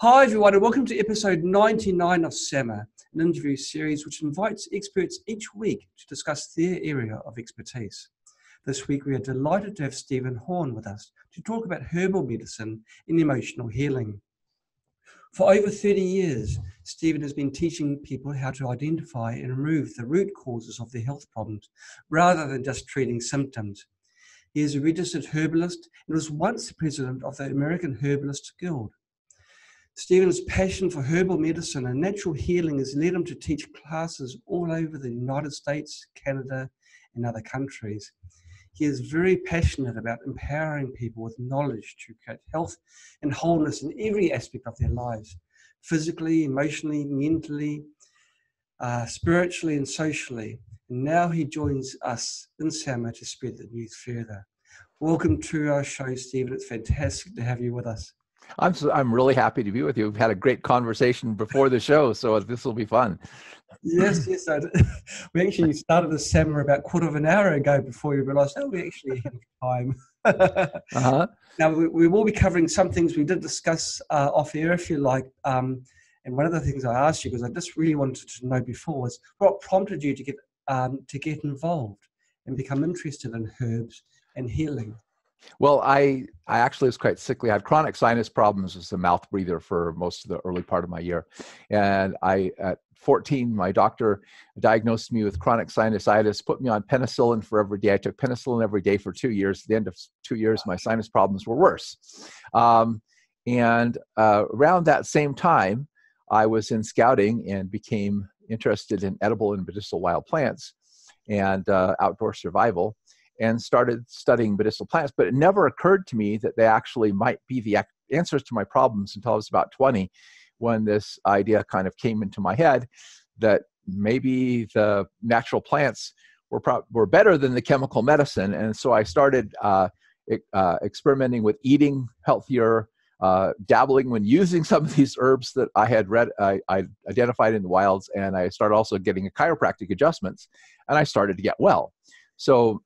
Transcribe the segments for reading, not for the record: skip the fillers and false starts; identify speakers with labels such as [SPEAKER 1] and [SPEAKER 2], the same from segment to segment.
[SPEAKER 1] Hi everyone, and welcome to episode 99 of SEMA, an interview series which invites experts each week to discuss their area of expertise. This week we are delighted to have Steven Horne with us to talk about herbal medicine and emotional healing. For over 30 years, Steven has been teaching people how to identify and remove the root causes of their health problems rather than just treating symptoms. He is a registered herbalist and was once the president of the American Herbalists Guild. Steven's passion for herbal medicine and natural healing has led him to teach classes all over the United States, Canada, and other countries. He is very passionate about empowering people with knowledge to create health and wholeness in every aspect of their lives, physically, emotionally, mentally, spiritually, and socially. And now he joins us in SAMA to spread the news further. Welcome to our show, Steven. It's fantastic to have you with us.
[SPEAKER 2] I'm really happy to be with you. We've had a great conversation before the show, so this will be fun.
[SPEAKER 1] Yes. We actually started the SAMA about a quarter of an hour ago before we realised, we're actually ahead of time. Now, we will be covering some things we did discuss off air, if you like. And one of the things I asked you, because I just really wanted to know before, was what prompted you to get involved and become interested in herbs and healing?
[SPEAKER 2] Well, I actually was quite sickly. I had chronic sinus problems as a mouth breather for most of the early part of my year. And at 14, my doctor diagnosed me with chronic sinusitis, put me on penicillin for every day. I took penicillin every day for 2 years. At the end of 2 years, my sinus problems were worse. And around that same time, I was in scouting and became interested in edible and medicinal wild plants and outdoor survival, and started studying medicinal plants. But it never occurred to me that they actually might be the answers to my problems until I was about 20, when this idea kind of came into my head that maybe the natural plants were better than the chemical medicine. And so I started experimenting with eating healthier, dabbling when using some of these herbs that I had I identified in the wilds, and I started also getting chiropractic adjustments, and I started to get well. So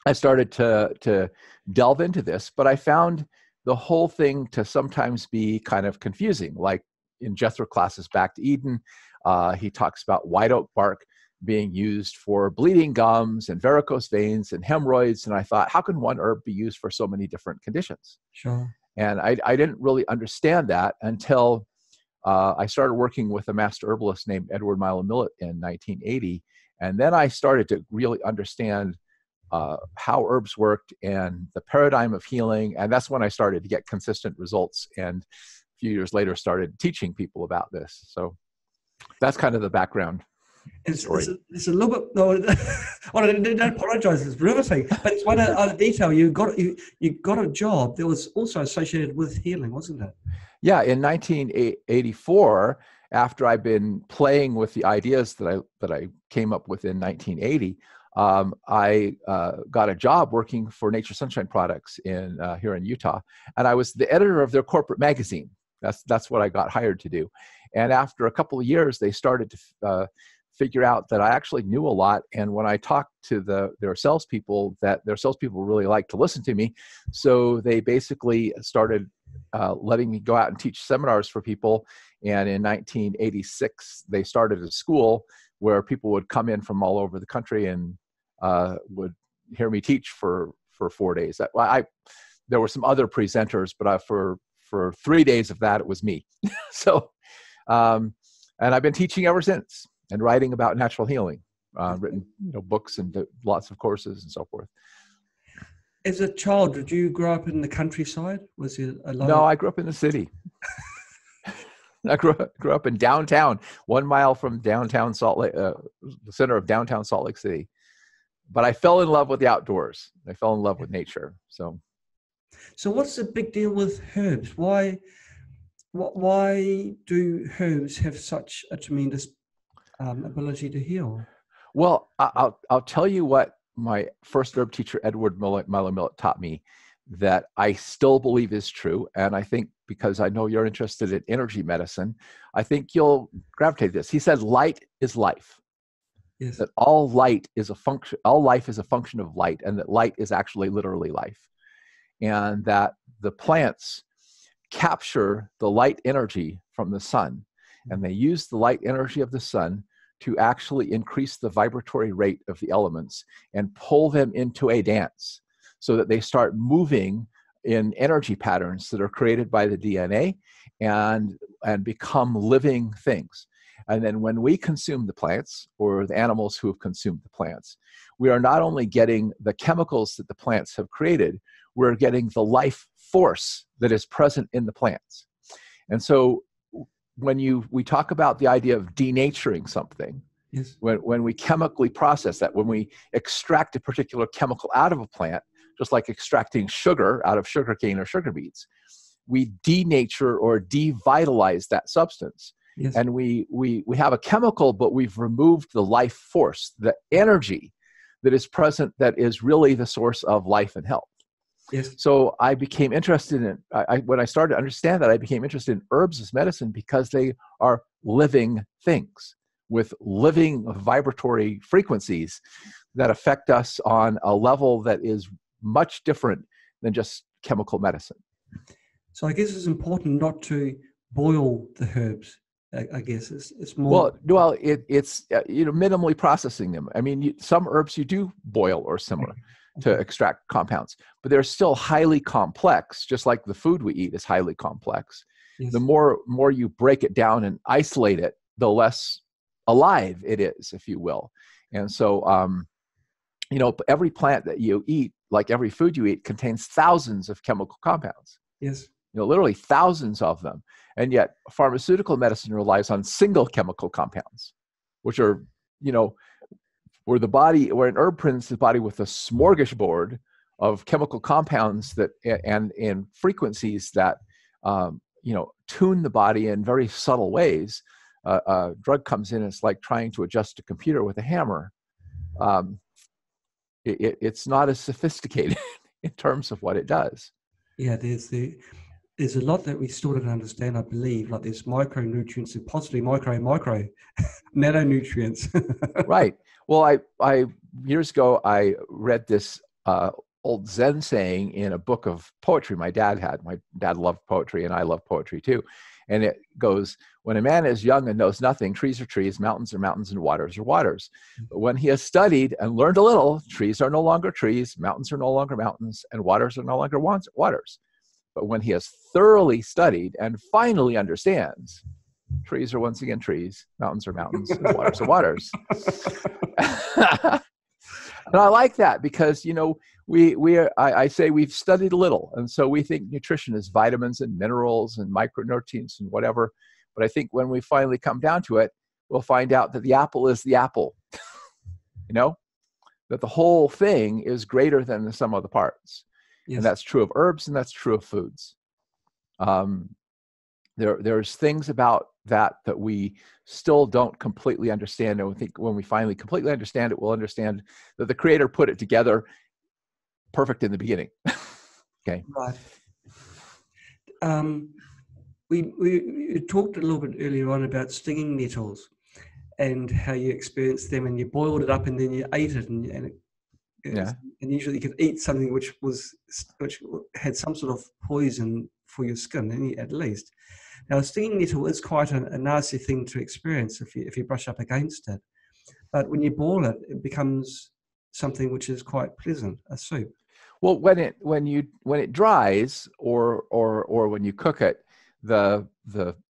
[SPEAKER 2] I started to delve into this, but I found the whole thing to sometimes be kind of confusing. Like in Jethro Classes Back to Eden, he talks about white oak bark being used for bleeding gums and varicose veins and hemorrhoids. And I thought, how can one herb be used for so many different conditions?
[SPEAKER 1] Sure.
[SPEAKER 2] And I didn't really understand that until I started working with a master herbalist named Edward Milo Millett in 1980. And then I started to really understand how herbs worked and the paradigm of healing. And that's when I started to get consistent results, and a few years later started teaching people about this. So that's kind of the background story.
[SPEAKER 1] It's a little bit, I don't apologize, it's riveting, but it's one other detail. You got a job that was also associated with healing, wasn't it?
[SPEAKER 2] Yeah, in 1984, after I'd been playing with the ideas that I came up with in 1980, I got a job working for Nature Sunshine Products here in Utah, and I was the editor of their corporate magazine. That's what I got hired to do. And after a couple of years, they started to figure out that I actually knew a lot. And when I talked to their salespeople, that their salespeople really liked to listen to me, so they basically started letting me go out and teach seminars for people. And in 1986, they started a school where people would come in from all over the country and would hear me teach for 4 days. There were some other presenters, but for 3 days of that, it was me. So, and I've been teaching ever since and writing about natural healing, written books and lots of courses and so forth.
[SPEAKER 1] As a child, did you grow up in the countryside? Was it a lot?
[SPEAKER 2] No, I grew up in the city. I grew up in downtown, 1 mile from downtown Salt Lake, the center of downtown Salt Lake City. But I fell in love with the outdoors. I fell in love with nature. So
[SPEAKER 1] what's the big deal with herbs? Why do herbs have such a tremendous ability to heal?
[SPEAKER 2] Well, I'll tell you what my first herb teacher, Edward Milo Millett, taught me that I still believe is true. And I think because I know you're interested in energy medicine, I think you'll gravitate to this. He said, light is life.
[SPEAKER 1] Yes.
[SPEAKER 2] That all light is a function, all life is a function of light, and that light is actually literally life. And that the plants capture the light energy from the sun, and they use the light energy of the sun to actually increase the vibratory rate of the elements and pull them into a dance so that they start moving in energy patterns that are created by the DNA and become living things. And then when we consume the plants, or the animals who have consumed the plants, we are not only getting the chemicals that the plants have created, we're getting the life force that is present in the plants. And so when we talk about the idea of denaturing something,
[SPEAKER 1] yes,
[SPEAKER 2] when we chemically process that, when we extract a particular chemical out of a plant, just like extracting sugar out of sugarcane or sugar beets, we denature or devitalize that substance.
[SPEAKER 1] yes,
[SPEAKER 2] And we have a chemical, but we've removed the life force, the energy that is present, that is really the source of life and health.
[SPEAKER 1] yes.
[SPEAKER 2] So I became interested in, when I started to understand that, I became interested in herbs as medicine because they are living things with living vibratory frequencies that affect us on a level that is much different than just chemical medicine.
[SPEAKER 1] So I guess it's important not to boil the herbs. I guess it's more.
[SPEAKER 2] Well, it's minimally processing them. I mean, some herbs you do boil or simmer to extract compounds, but they're still highly complex, just like the food we eat is highly complex.
[SPEAKER 1] Yes.
[SPEAKER 2] The more you break it down and isolate it, the less alive it is, if you will. And so, every plant that you eat, like every food you eat, contains thousands of chemical compounds.
[SPEAKER 1] Yes.
[SPEAKER 2] Literally thousands of them. And yet pharmaceutical medicine relies on single chemical compounds, which are, where an herb presents the body with a smorgasbord of chemical compounds that and frequencies that tune the body in very subtle ways. A drug comes in, it's like trying to adjust a computer with a hammer. It's not as sophisticated in terms of what it does.
[SPEAKER 1] Yeah, there's a lot that we still don't understand, I believe, like there's micronutrients and possibly micro nanonutrients.
[SPEAKER 2] Right. Well, I years ago, I read this old Zen saying in a book of poetry my dad had. My dad loved poetry, and I love poetry too. And it goes, when a man is young and knows nothing, trees are trees, mountains are mountains, and waters are waters. But when he has studied and learned a little, trees are no longer trees, mountains are no longer mountains, and waters are no longer waters. But when he has thoroughly studied and finally understands, trees are once again trees, mountains are mountains, and waters are waters. And I like that because, I say we've studied a little. And so we think nutrition is vitamins and minerals and micronutrients and whatever. But I think when we finally come down to it, we'll find out that the apple is the apple, that the whole thing is greater than the sum of the parts. Yes. And that's true of herbs, and that's true of foods. There's things about that we still don't completely understand. And we think when we finally completely understand it, we'll understand that the Creator put it together perfect in the beginning. Okay.
[SPEAKER 1] Right. We talked a little bit earlier on about stinging nettles and how you experienced them, and you boiled it up and then you ate it, and usually you could eat something which had some sort of poison for your skin, at least. Now, a stinging nettle is quite a nasty thing to experience if you brush up against it. But when you boil it, it becomes something which is quite pleasant, a soup.
[SPEAKER 2] Well, when it dries or when you cook it, the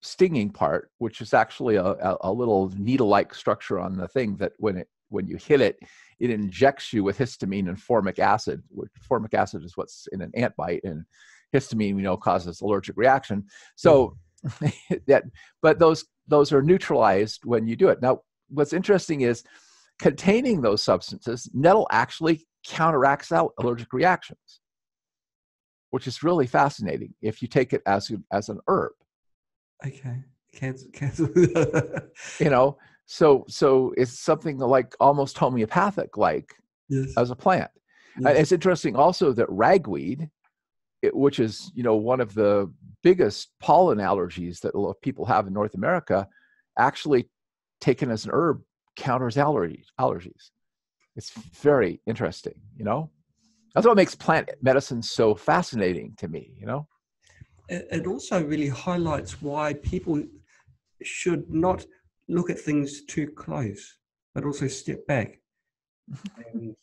[SPEAKER 2] stinging part, which is actually a little needle-like structure on the thing that when you hit it, it injects you with histamine and formic acid. Formic acid is what's in an ant bite, and histamine, causes allergic reaction. So but those are neutralized when you do it. Now, what's interesting is containing those substances, nettle actually counteracts out allergic reactions, which is really fascinating if you take it as an herb.
[SPEAKER 1] Okay. Cancel.
[SPEAKER 2] So it's something like almost homeopathic, like as a plant. Yes. And it's interesting also that ragweed, which is one of the biggest pollen allergies that a lot of people have in North America, actually taken as an herb counters allergies. It's very interesting. That's what makes plant medicine so fascinating to me.
[SPEAKER 1] it also really highlights why people should not look at things too close, but also step back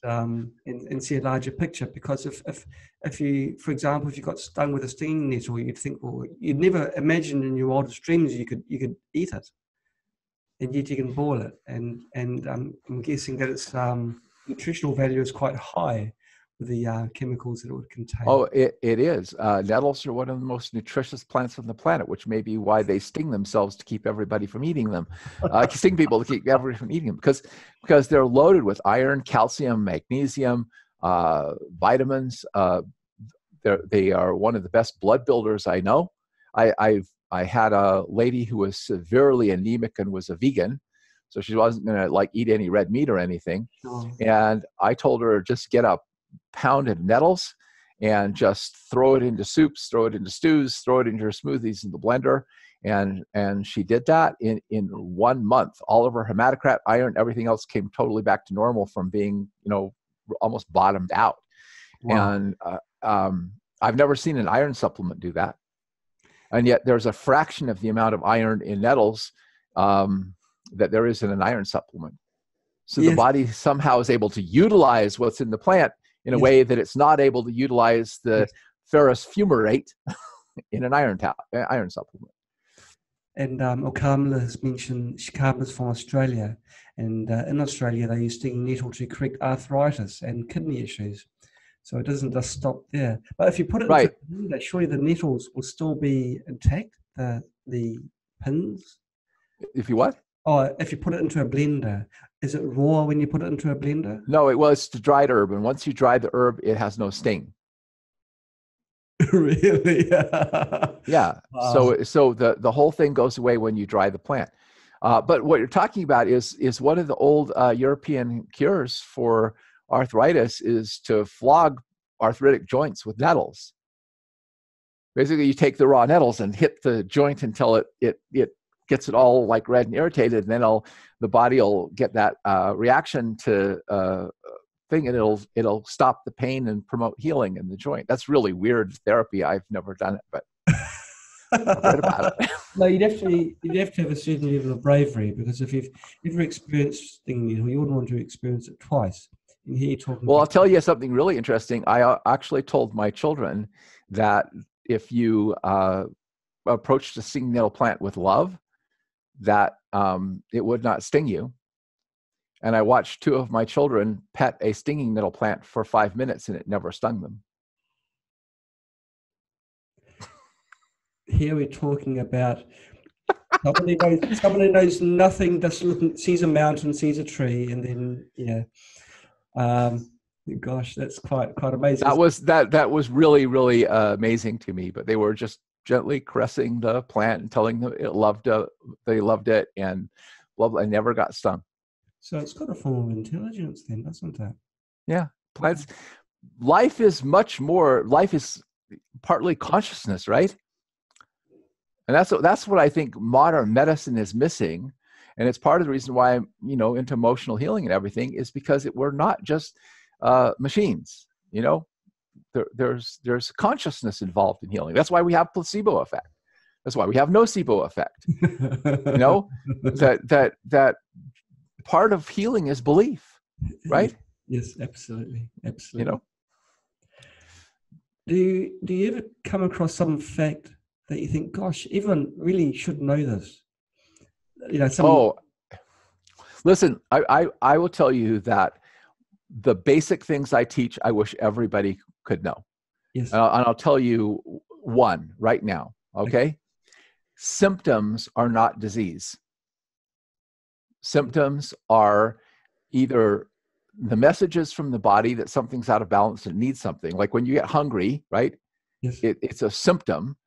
[SPEAKER 1] and see a larger picture. Because if you, for example, if you got stung with a stinging nettle, you'd think, well, you'd never imagined in your wildest dreams you could eat it, and yet you can boil it. And I'm guessing that its nutritional value is quite high with the chemicals that it would contain.
[SPEAKER 2] Oh, it is. Nettles are one of the most nutritious plants on the planet, which may be why they sting themselves to keep everybody from eating them. Sting people to keep everybody from eating them because they're loaded with iron, calcium, magnesium, vitamins. They are one of the best blood builders I know. I had a lady who was severely anemic and was a vegan, so she wasn't going to eat any red meat or anything.
[SPEAKER 1] Oh.
[SPEAKER 2] And I told her, just get a pound of nettles and just throw it into soups, throw it into stews, throw it into her smoothies in the blender. And she did that in 1 month. All of her hematocrit, iron, everything else came totally back to normal from being, almost bottomed out. Wow. And I've never seen an iron supplement do that. And yet there's a fraction of the amount of iron in nettles that there is in an iron supplement. So the body somehow is able to utilize what's in the plant in a way that it's not able to utilize the ferrous fumarate in an iron supplement.
[SPEAKER 1] And Okamala has mentioned Shikama's from Australia. And in Australia, they use stinging nettle to correct arthritis and kidney issues. So it doesn't just stop there. But if you put it into a blender, surely the nettles will still be intact, the pins?
[SPEAKER 2] If you what?
[SPEAKER 1] Oh, if you put it into a blender, is it raw when you put it into a blender?
[SPEAKER 2] No, it's the dried herb. And once you dry the herb, it has no sting.
[SPEAKER 1] Really?
[SPEAKER 2] Yeah. Wow. So the whole thing goes away when you dry the plant. But what you're talking about is one of the old European cures for arthritis is to flog arthritic joints with nettles. Basically, you take the raw nettles and hit the joint until it gets it all red and irritated, and then the body will get that reaction to thing, and it'll stop the pain and promote healing in the joint. That's really weird therapy. I've never done it, but I've read about it.
[SPEAKER 1] No, you'd have to have a certain level of bravery, because if you've ever experienced stinging needle, you wouldn't want to experience it twice. And here you're talking.
[SPEAKER 2] Well, I'll tell you something really interesting. I actually told my children that if you approached a stinging nettle plant with love, that it would not sting you. And I watched 2 of my children pet a stinging nettle plant for 5 minutes, and it never stung them.
[SPEAKER 1] Here we're talking about somebody knows nothing, just sees a mountain, sees a tree, and then gosh, that's quite amazing.
[SPEAKER 2] That was really, really amazing to me. But they were just gently caressing the plant and telling them they loved it, and blah blah. I never got stung.
[SPEAKER 1] So it's got a form of intelligence, then, doesn't it?
[SPEAKER 2] Yeah, plants. Life is much more. Life is partly consciousness, right? And that's what I think modern medicine is missing, and it's part of the reason why I'm into emotional healing and everything, is because we're not just machines. There's consciousness involved in healing. That's why we have placebo effect. That's why we have nocebo effect. That part of healing is belief, right?
[SPEAKER 1] Yes, absolutely. Do you ever come across some fact that you think, gosh, everyone really should know this?
[SPEAKER 2] Listen, I will tell you that the basic things I teach, I wish everybody could know.
[SPEAKER 1] Yes.
[SPEAKER 2] And I'll tell you one right now, okay? Symptoms are not disease. Symptoms are either the messages from the body that something's out of balance and needs something. Like when you get hungry, right?
[SPEAKER 1] Yes.
[SPEAKER 2] It's a symptom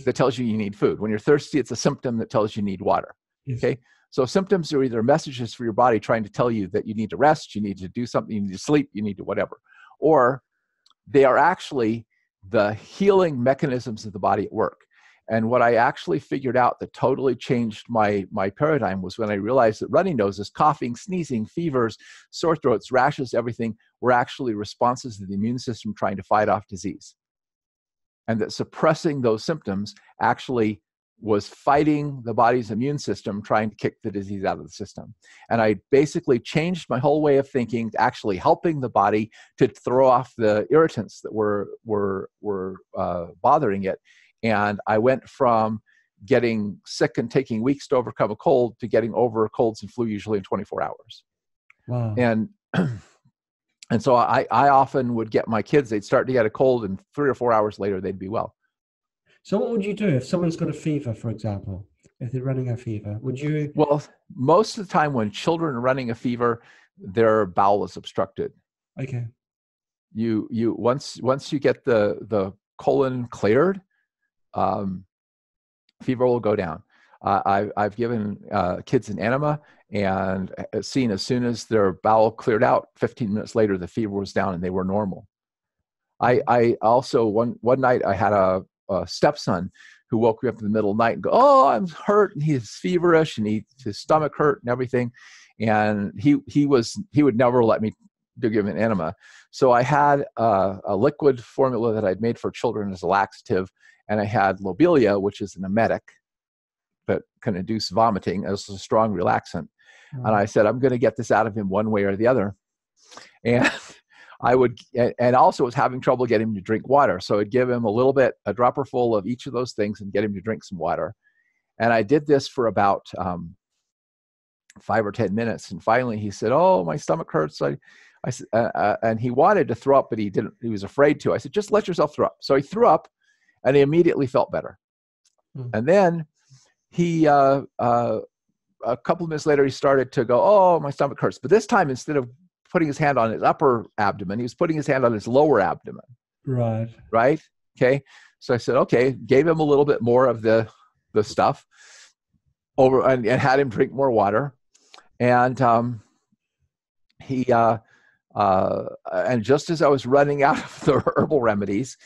[SPEAKER 2] that tells you need food. When you're thirsty, it's a symptom that tells you need water.
[SPEAKER 1] Yes.
[SPEAKER 2] Okay? So symptoms are either messages for your body trying to tell you that you need to rest, you need to do something, you need to sleep, you need to whatever. Or they are actually the healing mechanisms of the body at work. And what I actually figured out that totally changed my paradigm was when I realized that runny noses, coughing, sneezing, fevers, sore throats, rashes, everything were actually responses of the immune system trying to fight off disease. and that suppressing those symptoms actually was fighting the body's immune system, trying to kick the disease out of the system. And I basically changed my whole way of thinking to actually helping the body to throw off the irritants that were bothering it. And I went from getting sick and taking weeks to overcome a cold to getting over colds and flu usually in 24 hours.
[SPEAKER 1] Wow.
[SPEAKER 2] And so I often would get my kids, they'd start to get a cold, and 3 or 4 hours later, they'd be well.
[SPEAKER 1] So what would you do if someone's got a fever, for example, if they're running a fever? Would you?
[SPEAKER 2] Well, most of the time when children are running a fever, their bowel is obstructed.
[SPEAKER 1] Okay.
[SPEAKER 2] You once you get the colon cleared, fever will go down. I've given kids an enema and seen as soon as their bowel cleared out, 15 minutes later, the fever was down and they were normal. I also, one night I had a stepson who woke me up in the middle of the night and go, "Oh, I'm hurt," and he's feverish and his stomach hurt and everything. And he would never let me give him an enema. So I had a liquid formula that I'd made for children as a laxative, and I had lobelia, which is an emetic that can induce vomiting as a strong relaxant. Mm-hmm. And I said, I'm going to get this out of him one way or the other. And and also was having trouble getting him to drink water. So I'd give him a dropper full of each of those things and get him to drink some water. And I did this for about 5 or 10 minutes. And finally he said, "Oh, my stomach hurts." I said, and he wanted to throw up, but he was afraid to. I said, "Just let yourself throw up." So he threw up and he immediately felt better. Mm-hmm. And then he, a couple of minutes later, he started to go, "Oh, my stomach hurts." But this time, instead of putting his hand on his upper abdomen, he was putting his hand on his lower abdomen. Right. Okay. So I said, okay, gave him a little bit more of the stuff over and had him drink more water. And and just as I was running out of the herbal remedies,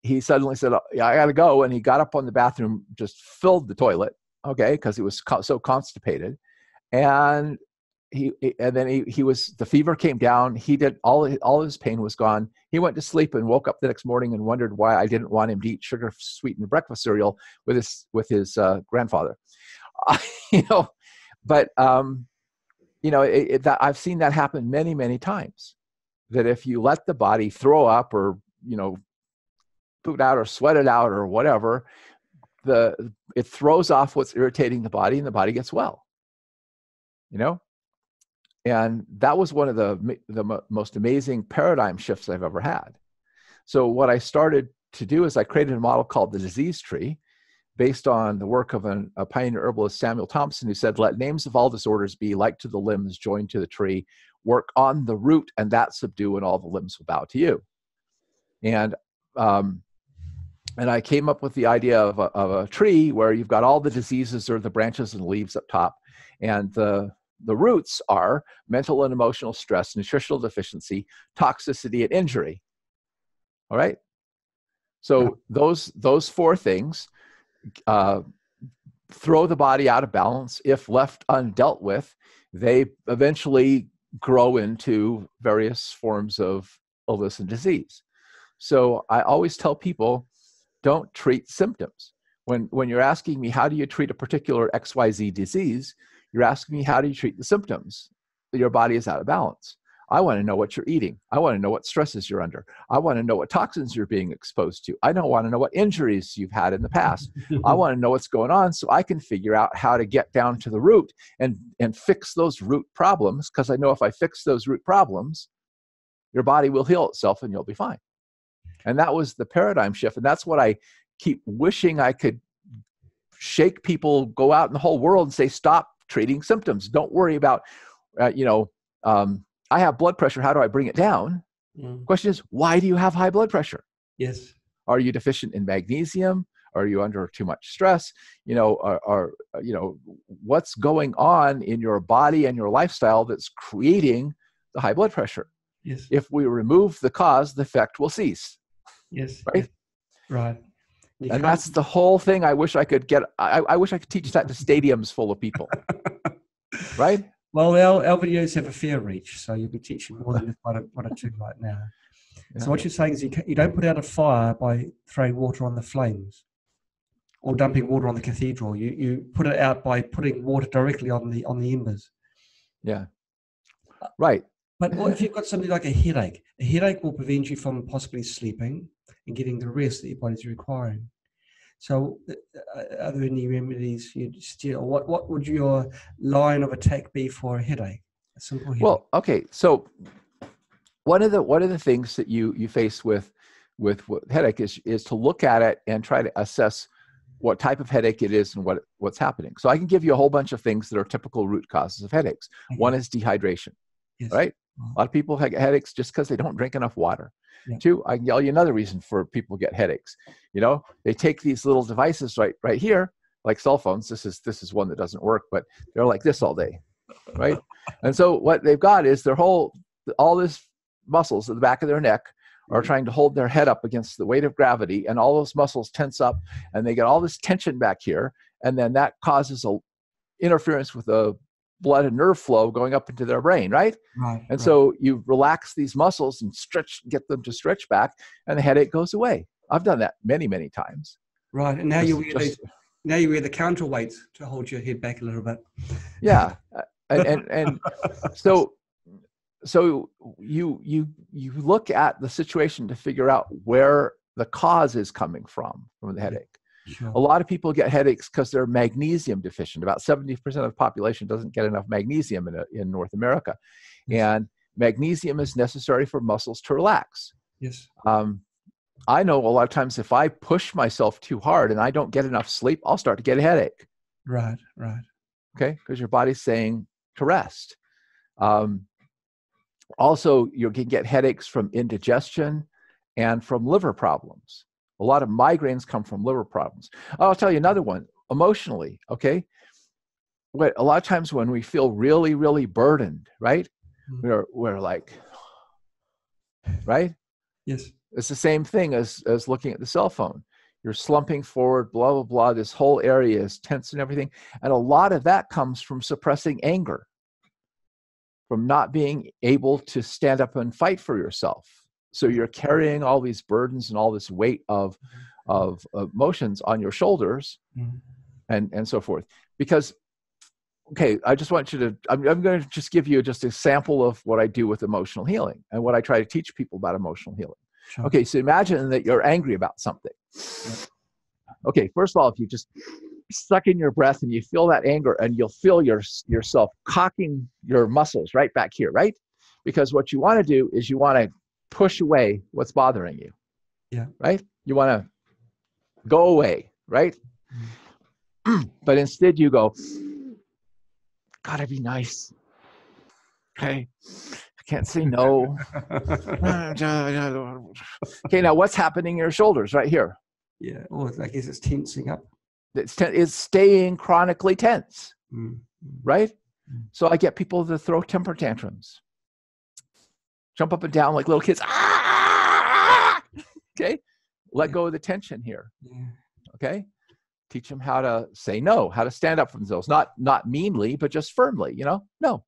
[SPEAKER 2] he suddenly said, "Yeah, I got to go." And he got up on the bathroom, just filled the toilet. Okay. Because he was so constipated. And the fever came down. He did all his pain was gone. He went to sleep and woke up the next morning and wondered why I didn't want him to eat sugar sweetened breakfast cereal with his grandfather. But I've seen that happen many, many times. That if you let the body throw up or poop out or sweat it out or whatever, it throws off what's irritating the body and the body gets well. And that was one of the most amazing paradigm shifts I've ever had. So what I started to do is I created a model called the disease tree based on the work of a pioneer herbalist, Samuel Thompson, who said, "Let names of all disorders be like to the limbs joined to the tree. Work on the root and that subdue, and all the limbs will bow to you." And I came up with the idea of a tree where you've got all the diseases or the branches and leaves up top, and the roots are mental and emotional stress, nutritional deficiency, toxicity, and injury. All right. So those 4 things throw the body out of balance. If left undealt with, they eventually grow into various forms of illness and disease. So I always tell people, don't treat symptoms. When you're asking me, how do you treat a particular XYZ disease? You're asking me, how do you treat the symptoms? Your body is out of balance. I want to know what you're eating. I want to know what stresses you're under. I want to know what toxins you're being exposed to. I don't want to know what injuries you've had in the past. I want to know what's going on so I can figure out how to get down to the root and fix those root problems, because I know if I fix those root problems, your body will heal itself and you'll be fine. And that was the paradigm shift. And that's what I keep wishing I could shake people, go out in the whole world and say, stop treating symptoms. Don't worry about, I have blood pressure. How do I bring it down? Question is, why do you have high blood pressure?
[SPEAKER 1] Yes.
[SPEAKER 2] Are you deficient in magnesium? Are you under too much stress? What's going on in your body and your lifestyle that's creating the high blood pressure?
[SPEAKER 1] Yes.
[SPEAKER 2] If we remove the cause, the effect will cease.
[SPEAKER 1] Yes.
[SPEAKER 2] Right.
[SPEAKER 1] Yes. Right.
[SPEAKER 2] And that's the whole thing. I wish I could I wish I could teach that to stadiums full of people. Right?
[SPEAKER 1] Well, our videos have a fair reach, so you'll be teaching more than one or two right now. So what you're saying is you don't put out a fire by throwing water on the flames or dumping water on the cathedral. You put it out by putting water directly on the embers.
[SPEAKER 2] Yeah. Right.
[SPEAKER 1] But what if you've got something like a headache? A headache will prevent you from possibly sleeping and getting the rest that your body's requiring. So are there any remedies you'd steal? What would your line of attack be for a headache? A simple headache.
[SPEAKER 2] Well, okay. So one of the things that you face with headache is to look at it and try to assess what type of headache it is and what's happening. So I can give you a whole bunch of things that are typical root causes of headaches. Okay. One is dehydration, yes. Right? A lot of people get headaches just because they don't drink enough water. Yeah. Two, I can tell you another reason for people get headaches. They take these little devices right here, like cell phones. This is one that doesn't work, but they're like this all day, right? And so what they've got is all this muscles at the back of their neck are trying to hold their head up against the weight of gravity, and all those muscles tense up, and they get all this tension back here, and then that causes a interference with the blood and nerve flow going up into their brain, right? And so you relax these muscles and get them to stretch back, and the headache goes away. I've done that many, many times.
[SPEAKER 1] Right, and now you wear the counterweights to hold your head back a little bit.
[SPEAKER 2] Yeah, and so you look at the situation to figure out where the cause is coming from the headache. Sure. A lot of people get headaches because they're magnesium deficient. About 70% of the population doesn't get enough magnesium in North America. Yes. And magnesium is necessary for muscles to relax.
[SPEAKER 1] Yes.
[SPEAKER 2] I know a lot of times if I push myself too hard and I don't get enough sleep, I'll start to get a headache.
[SPEAKER 1] Right.
[SPEAKER 2] Okay, because your body's saying to rest. Also, you can get headaches from indigestion and from liver problems. A lot of migraines come from liver problems. I'll tell you another one, emotionally, okay? A lot of times when we feel really, really burdened, right? Mm-hmm. We're like, right?
[SPEAKER 1] Yes.
[SPEAKER 2] It's the same thing as looking at the cell phone. You're slumping forward, blah, blah, blah. This whole area is tense and everything. And a lot of that comes from suppressing anger, from not being able to stand up and fight for yourself. So you're carrying all these burdens and all this weight of emotions on your shoulders, and so forth. Because, okay, I just want you to, I'm going to just give you just a sample of what I do with emotional healing and what I try to teach people about emotional healing. Sure. Okay, so imagine that you're angry about something. Yep. Okay, first of all, if you just suck in your breath and you feel that anger, and you'll feel yourself cocking your muscles right back here, right? Because what you want to do is you want to push away what's bothering you.
[SPEAKER 1] Yeah.
[SPEAKER 2] Right? You want to go away, right? But instead you go, gotta be nice. Okay. I can't say no. Okay, now what's happening in your shoulders right here?
[SPEAKER 1] Yeah. Oh, I guess it's tensing up.
[SPEAKER 2] It's staying chronically tense, right? So I get people to throw temper tantrums. Jump up and down like little kids. Okay? Let go of the tension here. Okay? Teach them how to say no, how to stand up for themselves. Not meanly, but just firmly, No.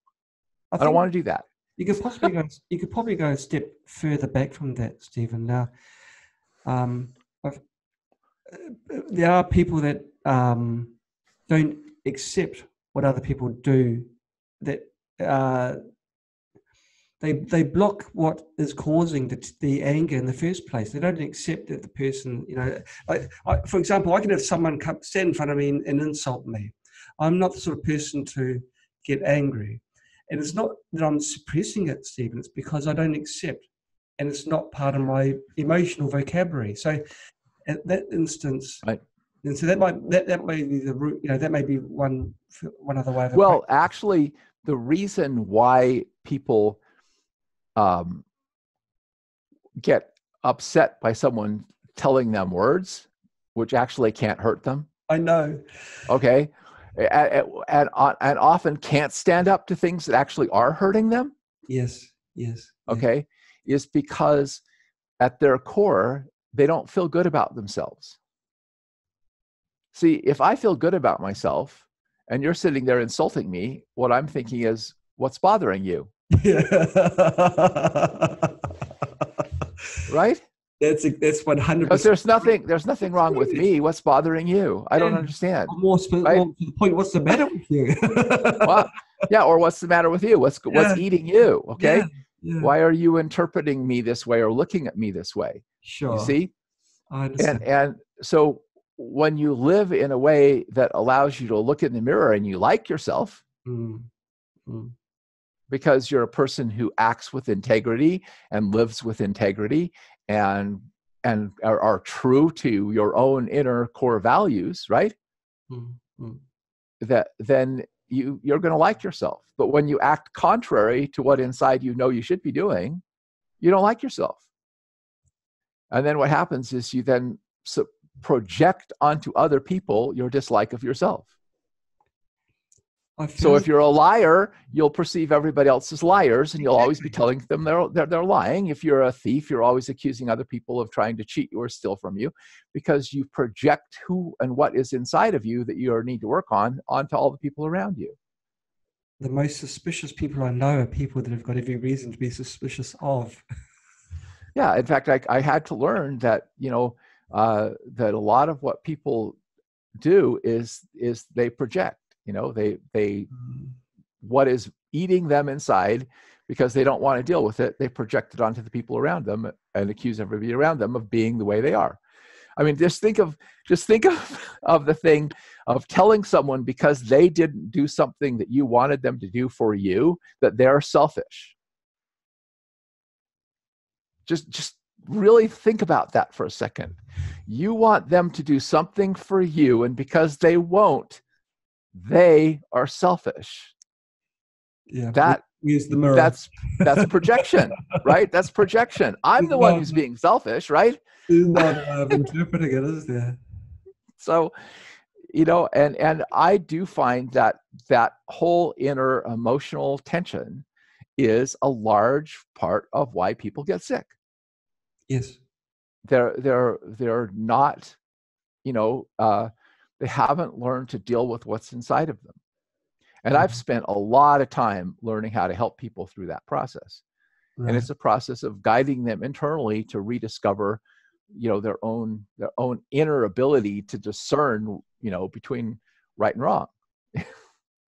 [SPEAKER 2] I don't want to do that.
[SPEAKER 1] You could probably go a step further back from that, Stephen. Now, there are people that don't accept what other people do, that they block what is causing the anger in the first place. They don't accept that the person, for example, I can have someone stand in front of me and insult me. I'm not the sort of person to get angry. And it's not that I'm suppressing it, Stephen, it's because I don't accept, and it's not part of my emotional vocabulary. So at that instance, right. And so that might be the root, that may be one other way of it.
[SPEAKER 2] Well, actually, the reason why people get upset by someone telling them words, which actually can't hurt them.
[SPEAKER 1] I know.
[SPEAKER 2] Okay. And often can't stand up to things that actually are hurting them.
[SPEAKER 1] Yes.
[SPEAKER 2] Okay. Is because at their core, they don't feel good about themselves. See, if I feel good about myself and you're sitting there insulting me, what I'm thinking is, what's bothering you?
[SPEAKER 1] Yeah.
[SPEAKER 2] right?
[SPEAKER 1] That's 100%.
[SPEAKER 2] Because there's nothing wrong with me. What's bothering you? I don't understand.
[SPEAKER 1] More to the point, what's the matter with you?
[SPEAKER 2] Well, yeah, or what's the matter with you? What's eating you? Okay.
[SPEAKER 1] Yeah.
[SPEAKER 2] Why are you interpreting me this way or looking at me this way?
[SPEAKER 1] Sure.
[SPEAKER 2] You see?
[SPEAKER 1] I understand.
[SPEAKER 2] And so when you live in a way that allows you to look in the mirror and you like yourself, because you're a person who acts with integrity and lives with integrity and are true to your own inner core values, right? That then you're going to like yourself. But when you act contrary to what inside you know you should be doing, you don't like yourself. And then what happens is you then project onto other people your dislike of yourself. So if you're a liar, you'll perceive everybody else as liars, and you'll always be telling them they're lying. If you're a thief, you're always accusing other people of trying to cheat you or steal from you, because you project who and what is inside of you that you need to work on onto all the people around you.
[SPEAKER 1] The most suspicious people I know are people that have got every reason to be suspicious of.
[SPEAKER 2] Yeah, in fact, I had to learn that that a lot of what people do is they project. They what is eating them inside, because they don't want to deal with it, they project it onto the people around them and accuse everybody around them of being the way they are. I mean, just think of the thing of telling someone because they didn't do something that you wanted them to do for you, that they're selfish. Just really think about that for a second. You want them to do something for you, and because they won't, they are selfish.
[SPEAKER 1] Yeah,
[SPEAKER 2] that
[SPEAKER 1] use the mirror.
[SPEAKER 2] That's projection, right? That's projection. I'm the one who's being selfish, right?
[SPEAKER 1] There's not a way of interpreting it, is there?
[SPEAKER 2] So, and I do find that whole inner emotional tension is a large part of why people get sick.
[SPEAKER 1] Yes.
[SPEAKER 2] They're not, they haven't learned to deal with what's inside of them. And I've spent a lot of time learning how to help people through that process. Right. And it's a process of guiding them internally to rediscover, their own inner ability to discern, between right and wrong,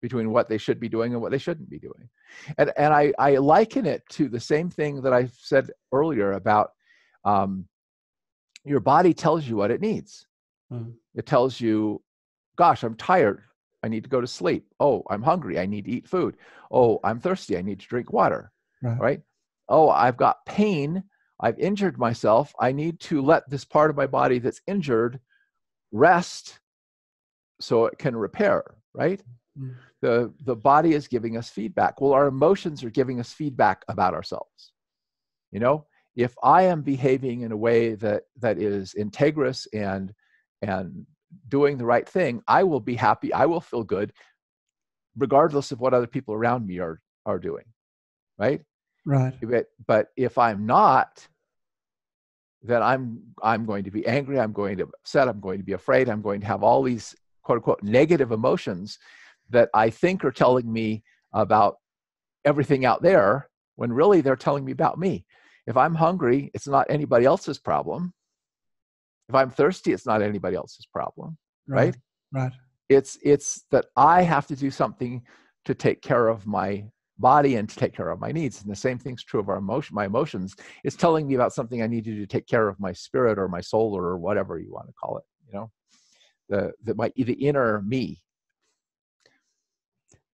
[SPEAKER 2] between what they should be doing and what they shouldn't be doing. And I liken it to the same thing that I said earlier about your body tells you what it needs. It tells you, gosh, I'm tired. I need to go to sleep. Oh, I'm hungry. I need to eat food. Oh, I'm thirsty. I need to drink water. Right? Oh, I've got pain. I've injured myself. I need to let this part of my body that's injured rest so it can repair. Right? The body is giving us feedback. Well, our emotions are giving us feedback about ourselves. If I am behaving in a way that is integrous and doing the right thing, I will be happy. I will feel good, regardless of what other people around me are doing. Right.
[SPEAKER 1] Right.
[SPEAKER 2] But if I'm not, then I'm going to be angry. I'm going to be upset. I'm going to be afraid. I'm going to have all these quote unquote negative emotions that I think are telling me about everything out there, when really they're telling me about me. If I'm hungry, it's not anybody else's problem. If I'm thirsty, it's not anybody else's problem, right?
[SPEAKER 1] Right.
[SPEAKER 2] It's that I have to do something to take care of my body and to take care of my needs. And the same thing's true of my emotions. It's telling me about something I need to do to take care of my spirit or my soul or whatever you want to call it. The inner me.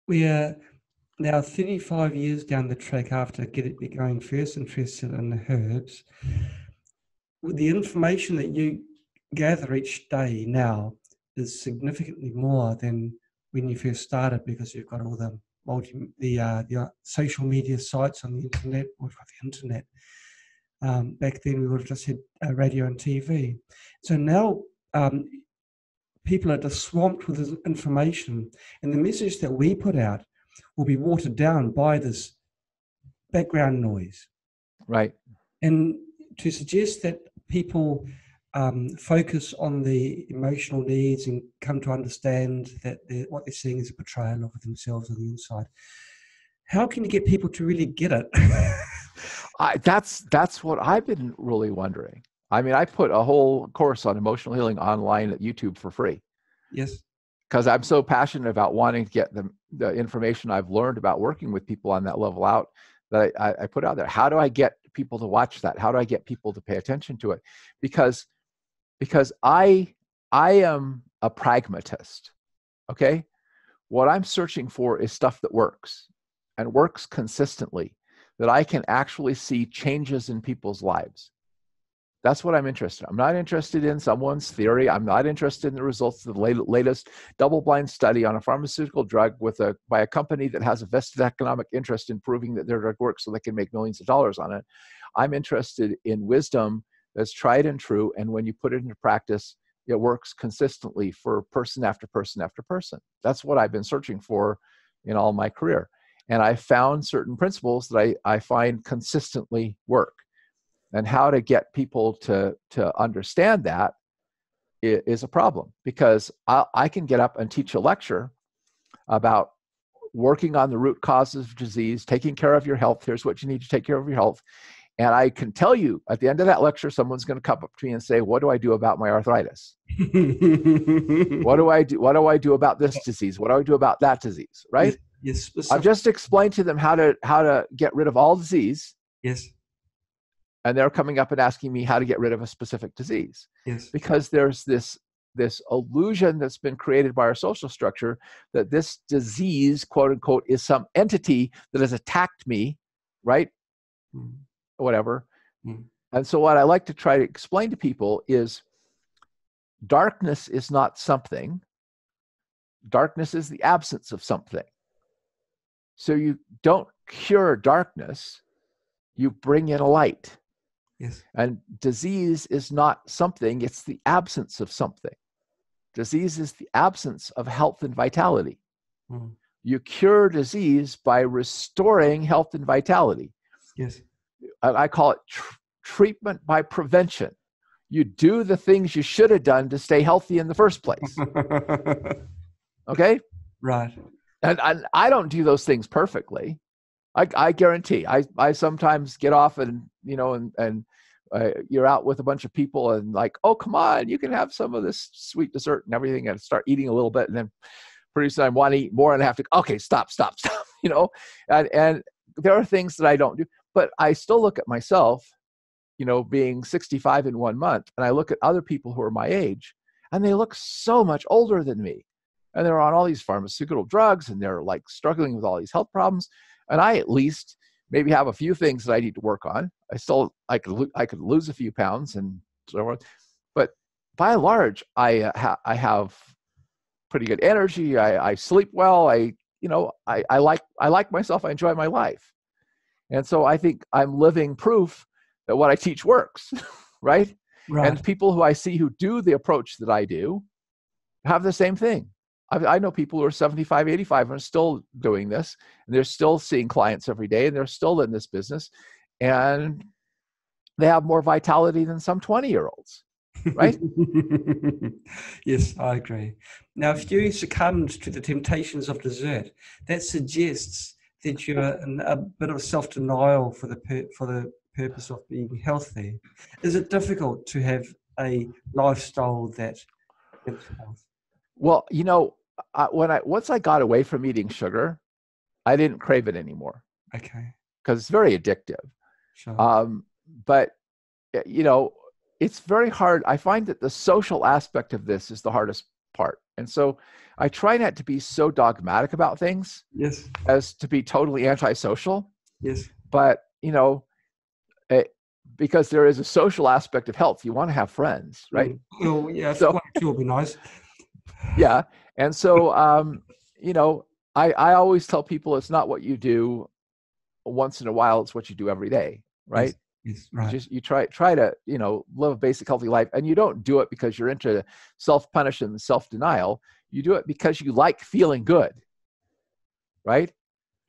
[SPEAKER 1] We are now 35 years down the track after becoming first interested in the herbs. With the information that you gather each day now is significantly more than when you first started, because you've got all the social media sites on the internet. We've got the internet. Back then we would have just had radio and TV. So now people are just swamped with this information, and the message that we put out will be watered down by this background noise. Right. And to suggest that people focus on the emotional needs and come to understand that what they're seeing is a portrayal of themselves on the inside How can you get people to really get it?
[SPEAKER 2] That's what I've been really wondering. I mean, I put a whole course on emotional healing online at YouTube for free.
[SPEAKER 1] Yes.
[SPEAKER 2] Because I'm so passionate about wanting to get the information I've learned about working with people on that level out, that I put out there. How do I get people to watch that? How do I get people to pay attention to it? Because I am a pragmatist. Okay? What I'm searching for is stuff that works and works consistently, that I can actually see changes in people's lives. That's what I'm interested in. I'm not interested in someone's theory. I'm not interested in the results of the latest double-blind study on a pharmaceutical drug by a company that has a vested economic interest in proving that their drug works so they can make millions of dollars on it. I'm interested in wisdom that's tried and true, and when you put it into practice, it works consistently for person after person after person. That's what I've been searching for in all my career. And I found certain principles that I find consistently work. And how to get people to understand that is a problem, because I can get up and teach a lecture about working on the root causes of disease, taking care of your health. Here's what you need to take care of your health. And I can tell you at the end of that lecture, someone's going to come up to me and say, what do I do about my arthritis? What do I do? What do I do about this disease? What do I do about that disease? Right?
[SPEAKER 1] Yes.
[SPEAKER 2] I've just explained to them how to get rid of all disease.
[SPEAKER 1] Yes.
[SPEAKER 2] And they're coming up and asking me how to get rid of a specific disease.
[SPEAKER 1] Yes.
[SPEAKER 2] Because there's this illusion that's been created by our social structure that this disease, quote unquote, is some entity that has attacked me, right? Whatever. And so what I like to try to explain to people is darkness is not something. Darkness is the absence of something. So you don't cure darkness, you bring in a light.
[SPEAKER 1] Yes.
[SPEAKER 2] And disease is not something, it's the absence of something. Disease is the absence of health and vitality. You cure disease by restoring health and vitality.
[SPEAKER 1] Yes.
[SPEAKER 2] I call it treatment by prevention. You do the things you should have done to stay healthy in the first place. Okay?
[SPEAKER 1] Right.
[SPEAKER 2] And I don't do those things perfectly. I guarantee. I sometimes get off and you're out with a bunch of people and like, oh, come on, you can have some of this sweet dessert and everything, and start eating a little bit, and then pretty soon I want to eat more and I have to, okay, stop. And there are things that I don't do, but I still look at myself, being 65 in 1 month, and I look at other people who are my age, and they look so much older than me, and they're on all these pharmaceutical drugs, and they're like struggling with all these health problems. And I at least maybe have a few things that I need to work on. I could lose a few pounds and so on, but by and large, I have pretty good energy. I sleep well. I like myself. I enjoy my life, and so I think I'm living proof that what I teach works, right?
[SPEAKER 1] Right.
[SPEAKER 2] And people who I see who do the approach that I do have the same thing. I know people who are 75, 85 and are still doing this, and they're still seeing clients every day, and they're still in this business, and they have more vitality than some 20-year-olds, right?
[SPEAKER 1] Yes, I agree. Now, if you succumbed to the temptations of dessert, that suggests that you're in a bit of self-denial for the purpose of being healthy. Is it difficult to have a lifestyle that gives health?
[SPEAKER 2] Well, once I got away from eating sugar, I didn't crave it anymore.
[SPEAKER 1] Okay.
[SPEAKER 2] Because it's very addictive.
[SPEAKER 1] Sure.
[SPEAKER 2] But it's very hard. I find that the social aspect of this is the hardest part, and so I try not to be so dogmatic about things.
[SPEAKER 1] Yes.
[SPEAKER 2] As to be totally antisocial.
[SPEAKER 1] Yes.
[SPEAKER 2] But because there is a social aspect of health, you want to have friends, right?
[SPEAKER 1] Well, yeah.
[SPEAKER 2] So
[SPEAKER 1] one or two will be nice.
[SPEAKER 2] Yeah. And so, I always tell people it's not what you do once in a while, it's what you do every day, right?
[SPEAKER 1] Yes, right.
[SPEAKER 2] You try to, live a basic healthy life, and you don't do it because you're into self-punishment and self-denial. You do it because you like feeling good, right?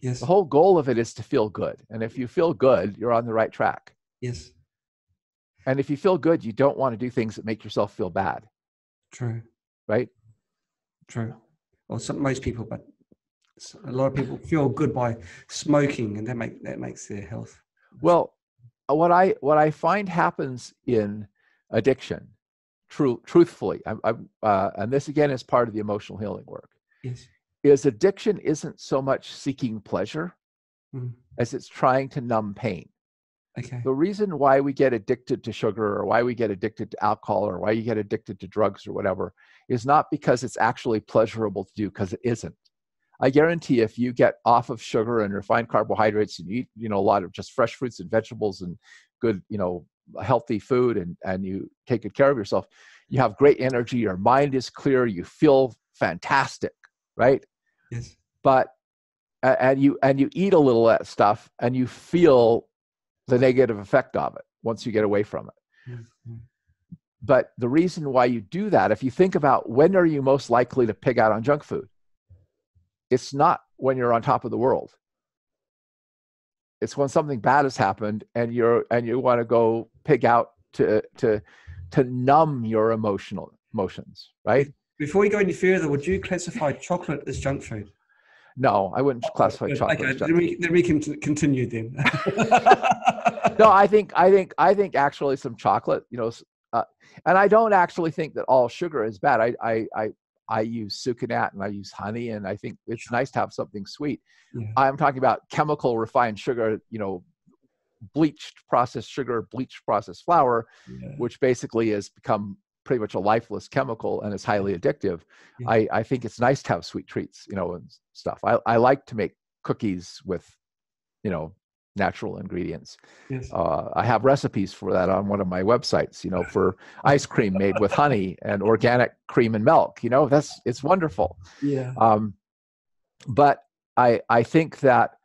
[SPEAKER 1] Yes.
[SPEAKER 2] The whole goal of it is to feel good. And if you feel good, you're on the right track.
[SPEAKER 1] Yes.
[SPEAKER 2] And if you feel good, you don't want to do things that make yourself feel bad.
[SPEAKER 1] True.
[SPEAKER 2] Right?
[SPEAKER 1] True. Well, most people, but A lot of people feel good by smoking, and that makes their health.
[SPEAKER 2] Well, what I find happens in addiction, truthfully, and this again is part of the emotional healing work,
[SPEAKER 1] Yes.
[SPEAKER 2] is addiction isn't so much seeking pleasure as it's trying to numb pain.
[SPEAKER 1] Okay.
[SPEAKER 2] The reason why we get addicted to sugar or why we get addicted to alcohol or why you get addicted to drugs or whatever is not because it's actually pleasurable to do, because it isn't. I guarantee if you get off of sugar and refined carbohydrates and you eat, a lot of just fresh fruits and vegetables and good, healthy food and you take good care of yourself, you have great energy, your mind is clear, you feel fantastic, right?
[SPEAKER 1] Yes.
[SPEAKER 2] But and you eat a little of that stuff and you feel the negative effect of it once you get away from it.
[SPEAKER 1] Mm-hmm.
[SPEAKER 2] But the reason why you do that, if you think about when are you most likely to pig out on junk food, it's not when you're on top of the world. It's when something bad has happened and you want to go pig out to numb your emotions, right?
[SPEAKER 1] Before we go any further, would you classify chocolate as junk food?
[SPEAKER 2] No, I wouldn't classify chocolate as junk food.
[SPEAKER 1] Then we can continue then.
[SPEAKER 2] No, I think actually some chocolate, and I don't actually think that all sugar is bad. I use sucanat and I use honey, and I think it's nice to have something sweet. Yeah. I'm talking about chemical refined sugar, bleached processed sugar, bleached processed flour, which basically has become pretty much a lifeless chemical and is highly addictive. Yeah. I think it's nice to have sweet treats, and stuff. I like to make cookies with, natural ingredients. Yes. I have recipes for that on one of my websites, for ice cream made with honey and organic cream and milk. It's wonderful.
[SPEAKER 1] Yeah.
[SPEAKER 2] But I think that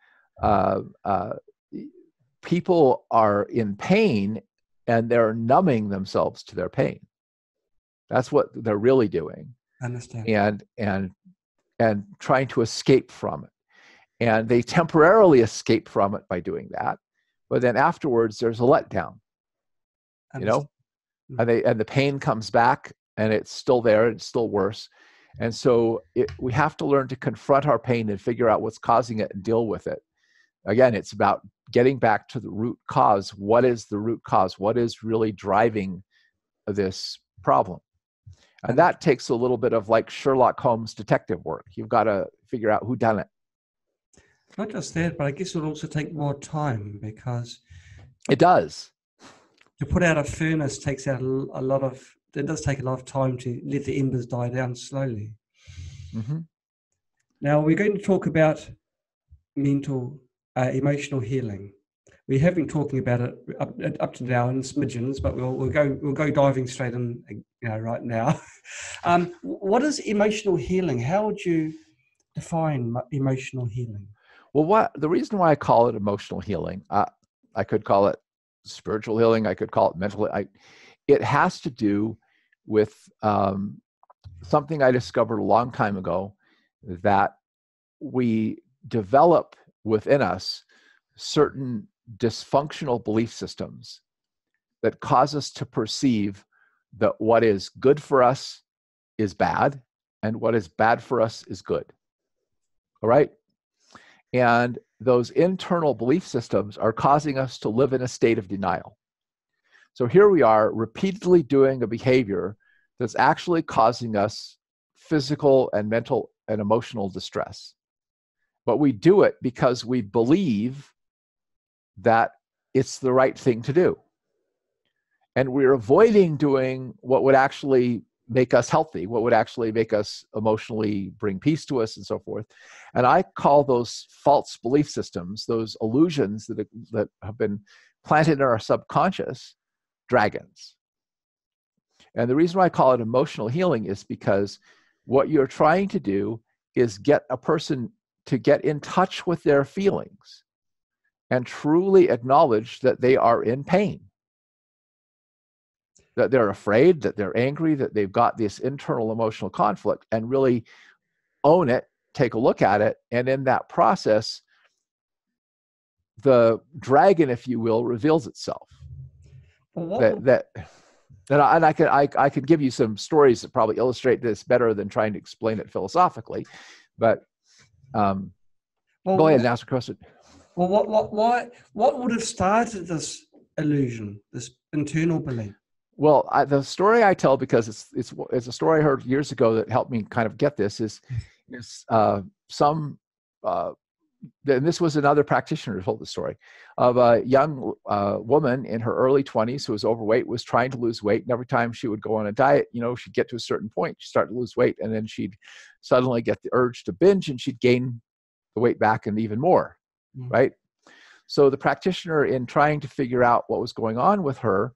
[SPEAKER 2] people are in pain and they're numbing themselves to their pain. That's what they're really doing.
[SPEAKER 1] I understand.
[SPEAKER 2] And trying to escape from it. And they temporarily escape from it by doing that. But then afterwards, there's a letdown, and the pain comes back and it's still there. It's still worse. And so we have to learn to confront our pain and figure out what's causing it and deal with it. Again, it's about getting back to the root cause. What is the root cause? What is really driving this problem? And that takes a little bit of like Sherlock Holmes detective work. You've got to figure out who done it.
[SPEAKER 1] Not just that, but I guess it'll also take more time, because
[SPEAKER 2] it does.
[SPEAKER 1] To put out a furnace takes out it does take a lot of time to let the embers die down slowly.
[SPEAKER 2] Mm-hmm. Now
[SPEAKER 1] we're going to talk about emotional healing. We have been talking about it up to now in smidgens, but we'll go diving straight in, right now. What is emotional healing? How would you define emotional healing?
[SPEAKER 2] Well, the reason why I call it emotional healing, I could call it spiritual healing, I could call it mental. It has to do with something I discovered a long time ago, that we develop within us certain dysfunctional belief systems that cause us to perceive that what is good for us is bad and what is bad for us is good. All right? And those internal belief systems are causing us to live in a state of denial. So here we are repeatedly doing a behavior that's actually causing us physical and mental and emotional distress. But we do it because we believe that it's the right thing to do. And we're avoiding doing what would actually make us healthy, what would actually make us emotionally bring peace to us and so forth. And I call those false belief systems, those illusions that have been planted in our subconscious, dragons. And the reason why I call it emotional healing is because what you're trying to do is get a person to get in touch with their feelings and truly acknowledge that they are in pain, that they're afraid, that they're angry, that they've got this internal emotional conflict, and really own it, take a look at it, and in that process, the dragon, if you will, reveals itself. And I could give you some stories that probably illustrate this better than trying to explain it philosophically, but
[SPEAKER 1] Well,
[SPEAKER 2] Go ahead and ask a question.
[SPEAKER 1] Well, what would have started this illusion, this internal belief?
[SPEAKER 2] Well, the story I tell, because it's a story I heard years ago that helped me kind of get this, is some, and this was another practitioner who told the story, of a young woman in her early 20s who was overweight, was trying to lose weight. And every time she would go on a diet, she'd get to a certain point, she'd start to lose weight, and then she'd suddenly get the urge to binge, and she'd gain the weight back and even more, right? So the practitioner, in trying to figure out what was going on with her,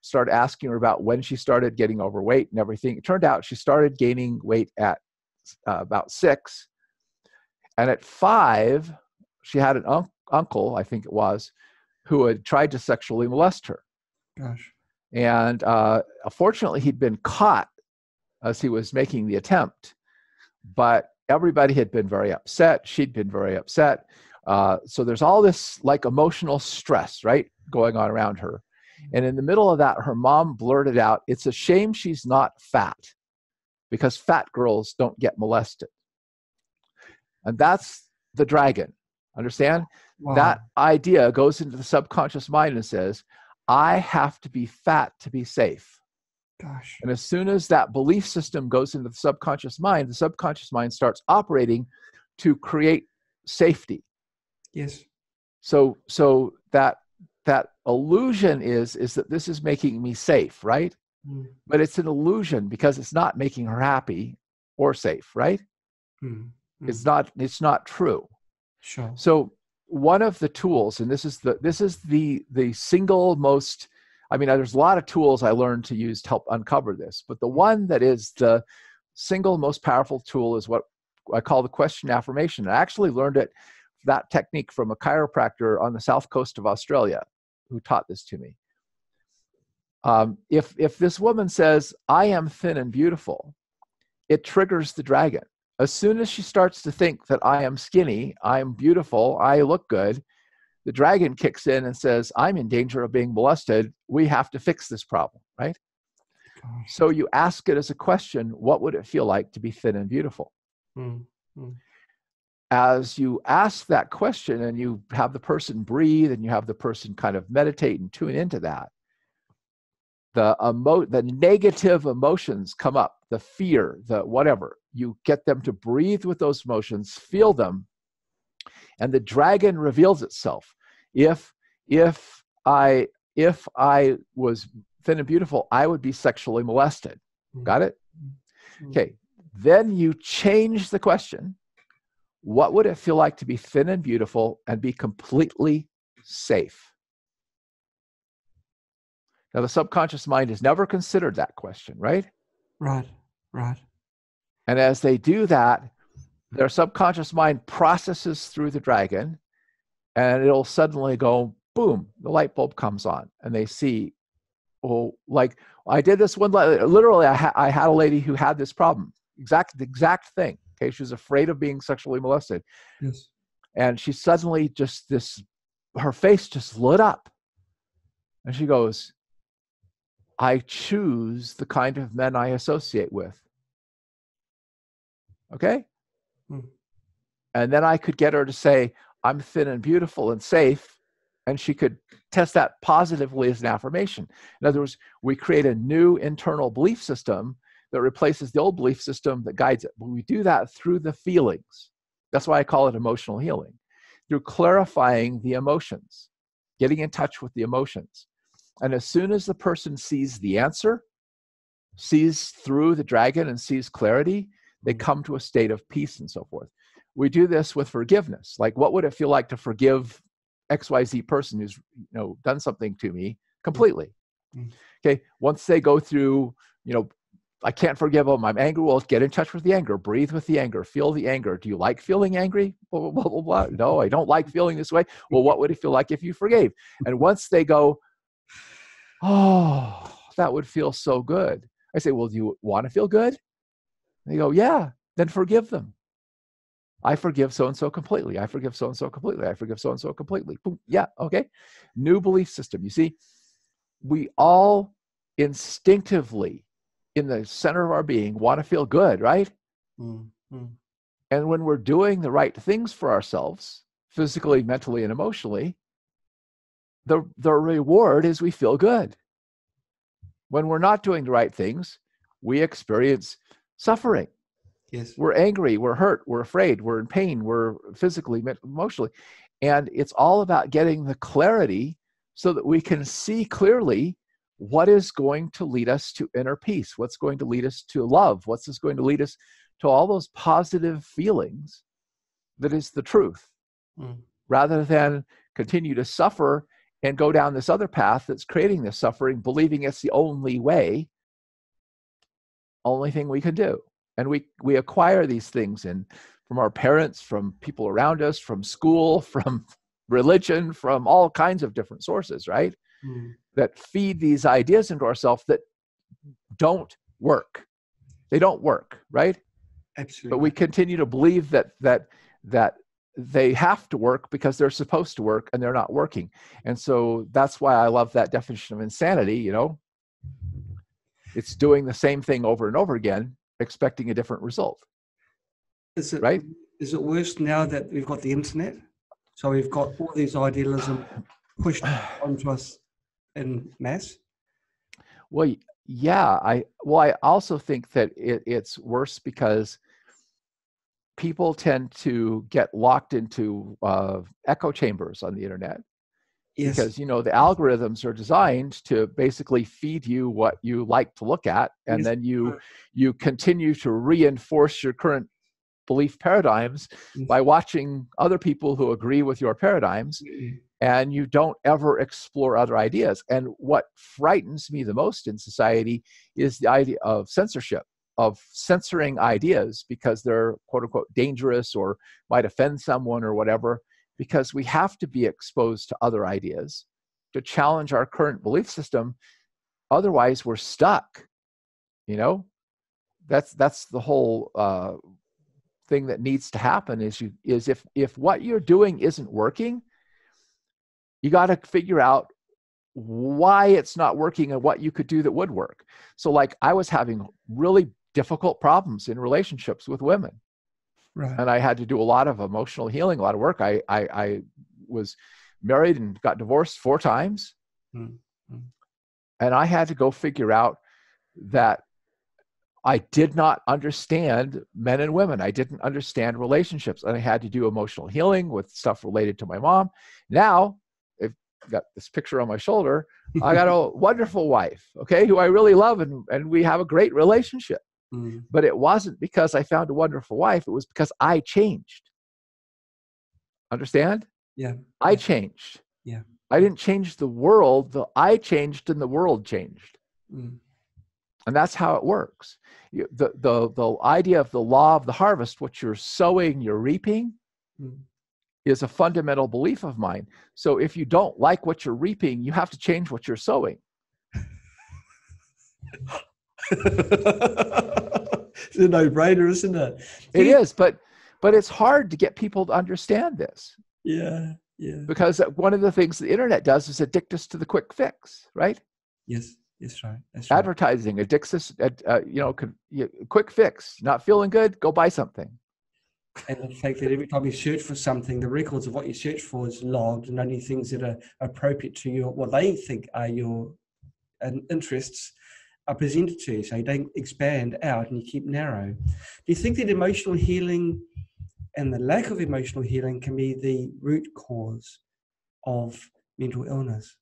[SPEAKER 2] started asking her about when she started getting overweight and everything. It turned out she started gaining weight at about 6. And at 5, she had an uncle, I think it was, who had tried to sexually molest her.
[SPEAKER 1] Gosh.
[SPEAKER 2] And fortunately, he'd been caught as he was making the attempt. But everybody had been very upset. She'd been very upset. So there's all this like emotional stress, right, going on around her. And in the middle of that, her mom blurted out, "It's a shame she's not fat, because fat girls don't get molested." And that's the dragon. Understand?
[SPEAKER 1] Wow.
[SPEAKER 2] That idea goes into the subconscious mind and says, I have to be fat to be safe.
[SPEAKER 1] Gosh.
[SPEAKER 2] And as soon as that belief system goes into the subconscious mind starts operating to create safety.
[SPEAKER 1] Yes.
[SPEAKER 2] So that illusion is that this is making me safe, right? But it's an illusion because it's not making her happy or safe, right? It's not true.
[SPEAKER 1] Sure.
[SPEAKER 2] So one of the tools, and this is the single most, there's a lot of tools I learned to use to help uncover this, but the one that is the single most powerful tool is what I call the question affirmation. I actually learned that technique from a chiropractor on the south coast of Australia who taught this to me. If this woman says, "I am thin and beautiful," it triggers the dragon. As soon as she starts to think that I am skinny, I am beautiful, I look good, the dragon kicks in and says, "I'm in danger of being molested. We have to fix this problem," right?
[SPEAKER 1] Gosh.
[SPEAKER 2] So you ask it as a question, what would it feel like to be thin and beautiful? As you ask that question and you have the person breathe and you have the person kind of meditate and tune into that, the negative emotions come up, the fear, the whatever. You get them to breathe with those emotions, feel them, and the dragon reveals itself. If I was thin and beautiful, I would be sexually molested. Got it? Okay. Then you change the question. What would it feel like to be thin and beautiful and be completely safe? Now, the subconscious mind has never considered that question, right?
[SPEAKER 1] Right.
[SPEAKER 2] And as they do that, their subconscious mind processes through the dragon, and it'll suddenly go, boom, the light bulb comes on, and they see, oh, like I did this one, literally, I had a lady who had this problem, the exact thing. Okay, she was afraid of being sexually molested.
[SPEAKER 1] Yes.
[SPEAKER 2] And she suddenly her face just lit up. And she goes, "I choose the kind of men I associate with." Okay? And then I could get her to say, "I'm thin and beautiful and safe." And she could test that positively as an affirmation. In other words, we create a new internal belief system that replaces the old belief system that guides it. But we do that through the feelings. That's why I call it emotional healing. Through clarifying the emotions, getting in touch with the emotions. And as soon as the person sees the answer, sees through the dragon and sees clarity, they come to a state of peace and so forth. We do this with forgiveness. Like, what would it feel like to forgive XYZ person who's done something to me completely? Okay, once they go through, I can't forgive them, I'm angry. Well, get in touch with the anger, breathe with the anger, feel the anger. Do you like feeling angry? Blah, blah, blah, blah. No, I don't like feeling this way. Well, what would it feel like if you forgave? And once they go, "Oh, that would feel so good," I say, "Well, do you want to feel good?" They go, "Yeah." Then forgive them. "I forgive so-and-so completely. I forgive so-and-so completely. I forgive so-and-so completely." Boom. Yeah, okay. New belief system. You see, we all instinctively, in the center of our being, want to feel good, right? And when we're doing the right things for ourselves, physically, mentally, and emotionally, the reward is we feel good. When we're not doing the right things, we experience suffering.
[SPEAKER 1] Yes.
[SPEAKER 2] We're angry, we're hurt, we're afraid, we're in pain, we're physically, emotionally. And it's all about getting the clarity so that we can see clearly what is going to lead us to inner peace, what's going to lead us to love, what's going to lead us to all those positive feelings that is the truth, rather than continue to suffer and go down this other path that's creating this suffering, believing it's the only way, only thing we can do. And we acquire these things from our parents, from people around us, from school, from religion, from all kinds of different sources, right? That feed these ideas into ourselves that don't work. They don't work, right?
[SPEAKER 1] Absolutely.
[SPEAKER 2] But we continue to believe that they have to work because they're supposed to work, and they're not working. And so that's why I love that definition of insanity. You know, it's doing the same thing over and over again, expecting a different result.
[SPEAKER 1] Is it
[SPEAKER 2] right?
[SPEAKER 1] Is it worse now that we've got the internet? So we've got all these idealism pushed onto us in mass?
[SPEAKER 2] Well, yeah. I also think that it's worse because people tend to get locked into echo chambers on the internet.
[SPEAKER 1] Yes.
[SPEAKER 2] Because, the algorithms are designed to basically feed you what you like to look at, and
[SPEAKER 1] Yes.
[SPEAKER 2] then you continue to reinforce your current belief paradigms by watching other people who agree with your paradigms, and you don't ever explore other ideas. And what frightens me the most in society is the idea of censorship, of censoring ideas because they're quote unquote dangerous or might offend someone or whatever, because we have to be exposed to other ideas to challenge our current belief system. Otherwise we're stuck. That's the whole thing that needs to happen is if what you're doing isn't working, you got to figure out why it's not working and what you could do that would work. So like I was having really difficult problems in relationships with women.
[SPEAKER 1] Right.
[SPEAKER 2] And I had to do a lot of emotional healing, a lot of work. I was married and got divorced 4 times.
[SPEAKER 1] Mm-hmm.
[SPEAKER 2] And I had to go figure out that I did not understand men and women. I didn't understand relationships. And I had to do emotional healing with stuff related to my mom. Now, I've got this picture on my shoulder. I got a wonderful wife, okay, who I really love, and we have a great relationship. But it wasn't because I found a wonderful wife. It was because I changed. Understand?
[SPEAKER 1] Yeah.
[SPEAKER 2] I changed.
[SPEAKER 1] Yeah.
[SPEAKER 2] I didn't change the world. I changed and the world changed. And that's how it works. The idea of the law of the harvest, what you're sowing, you're reaping, is a fundamental belief of mine. So if you don't like what you're reaping, you have to change what you're sowing.
[SPEAKER 1] It's a no-brainer, isn't it?
[SPEAKER 2] It is, but it's hard to get people to understand this.
[SPEAKER 1] Yeah, yeah.
[SPEAKER 2] Because one of the things the internet does is addict us to the quick fix, right?
[SPEAKER 1] Yes, that's right. That's right.
[SPEAKER 2] Advertising addicts us, quick fix. Not feeling good, go buy something.
[SPEAKER 1] And the fact that every time you search for something, the records of what you search for is logged, and only things that are appropriate to you, what they think are your interests, are presented to you. So you don't expand out and you keep narrow. Do you think that emotional healing and the lack of emotional healing can be the root cause of mental illness?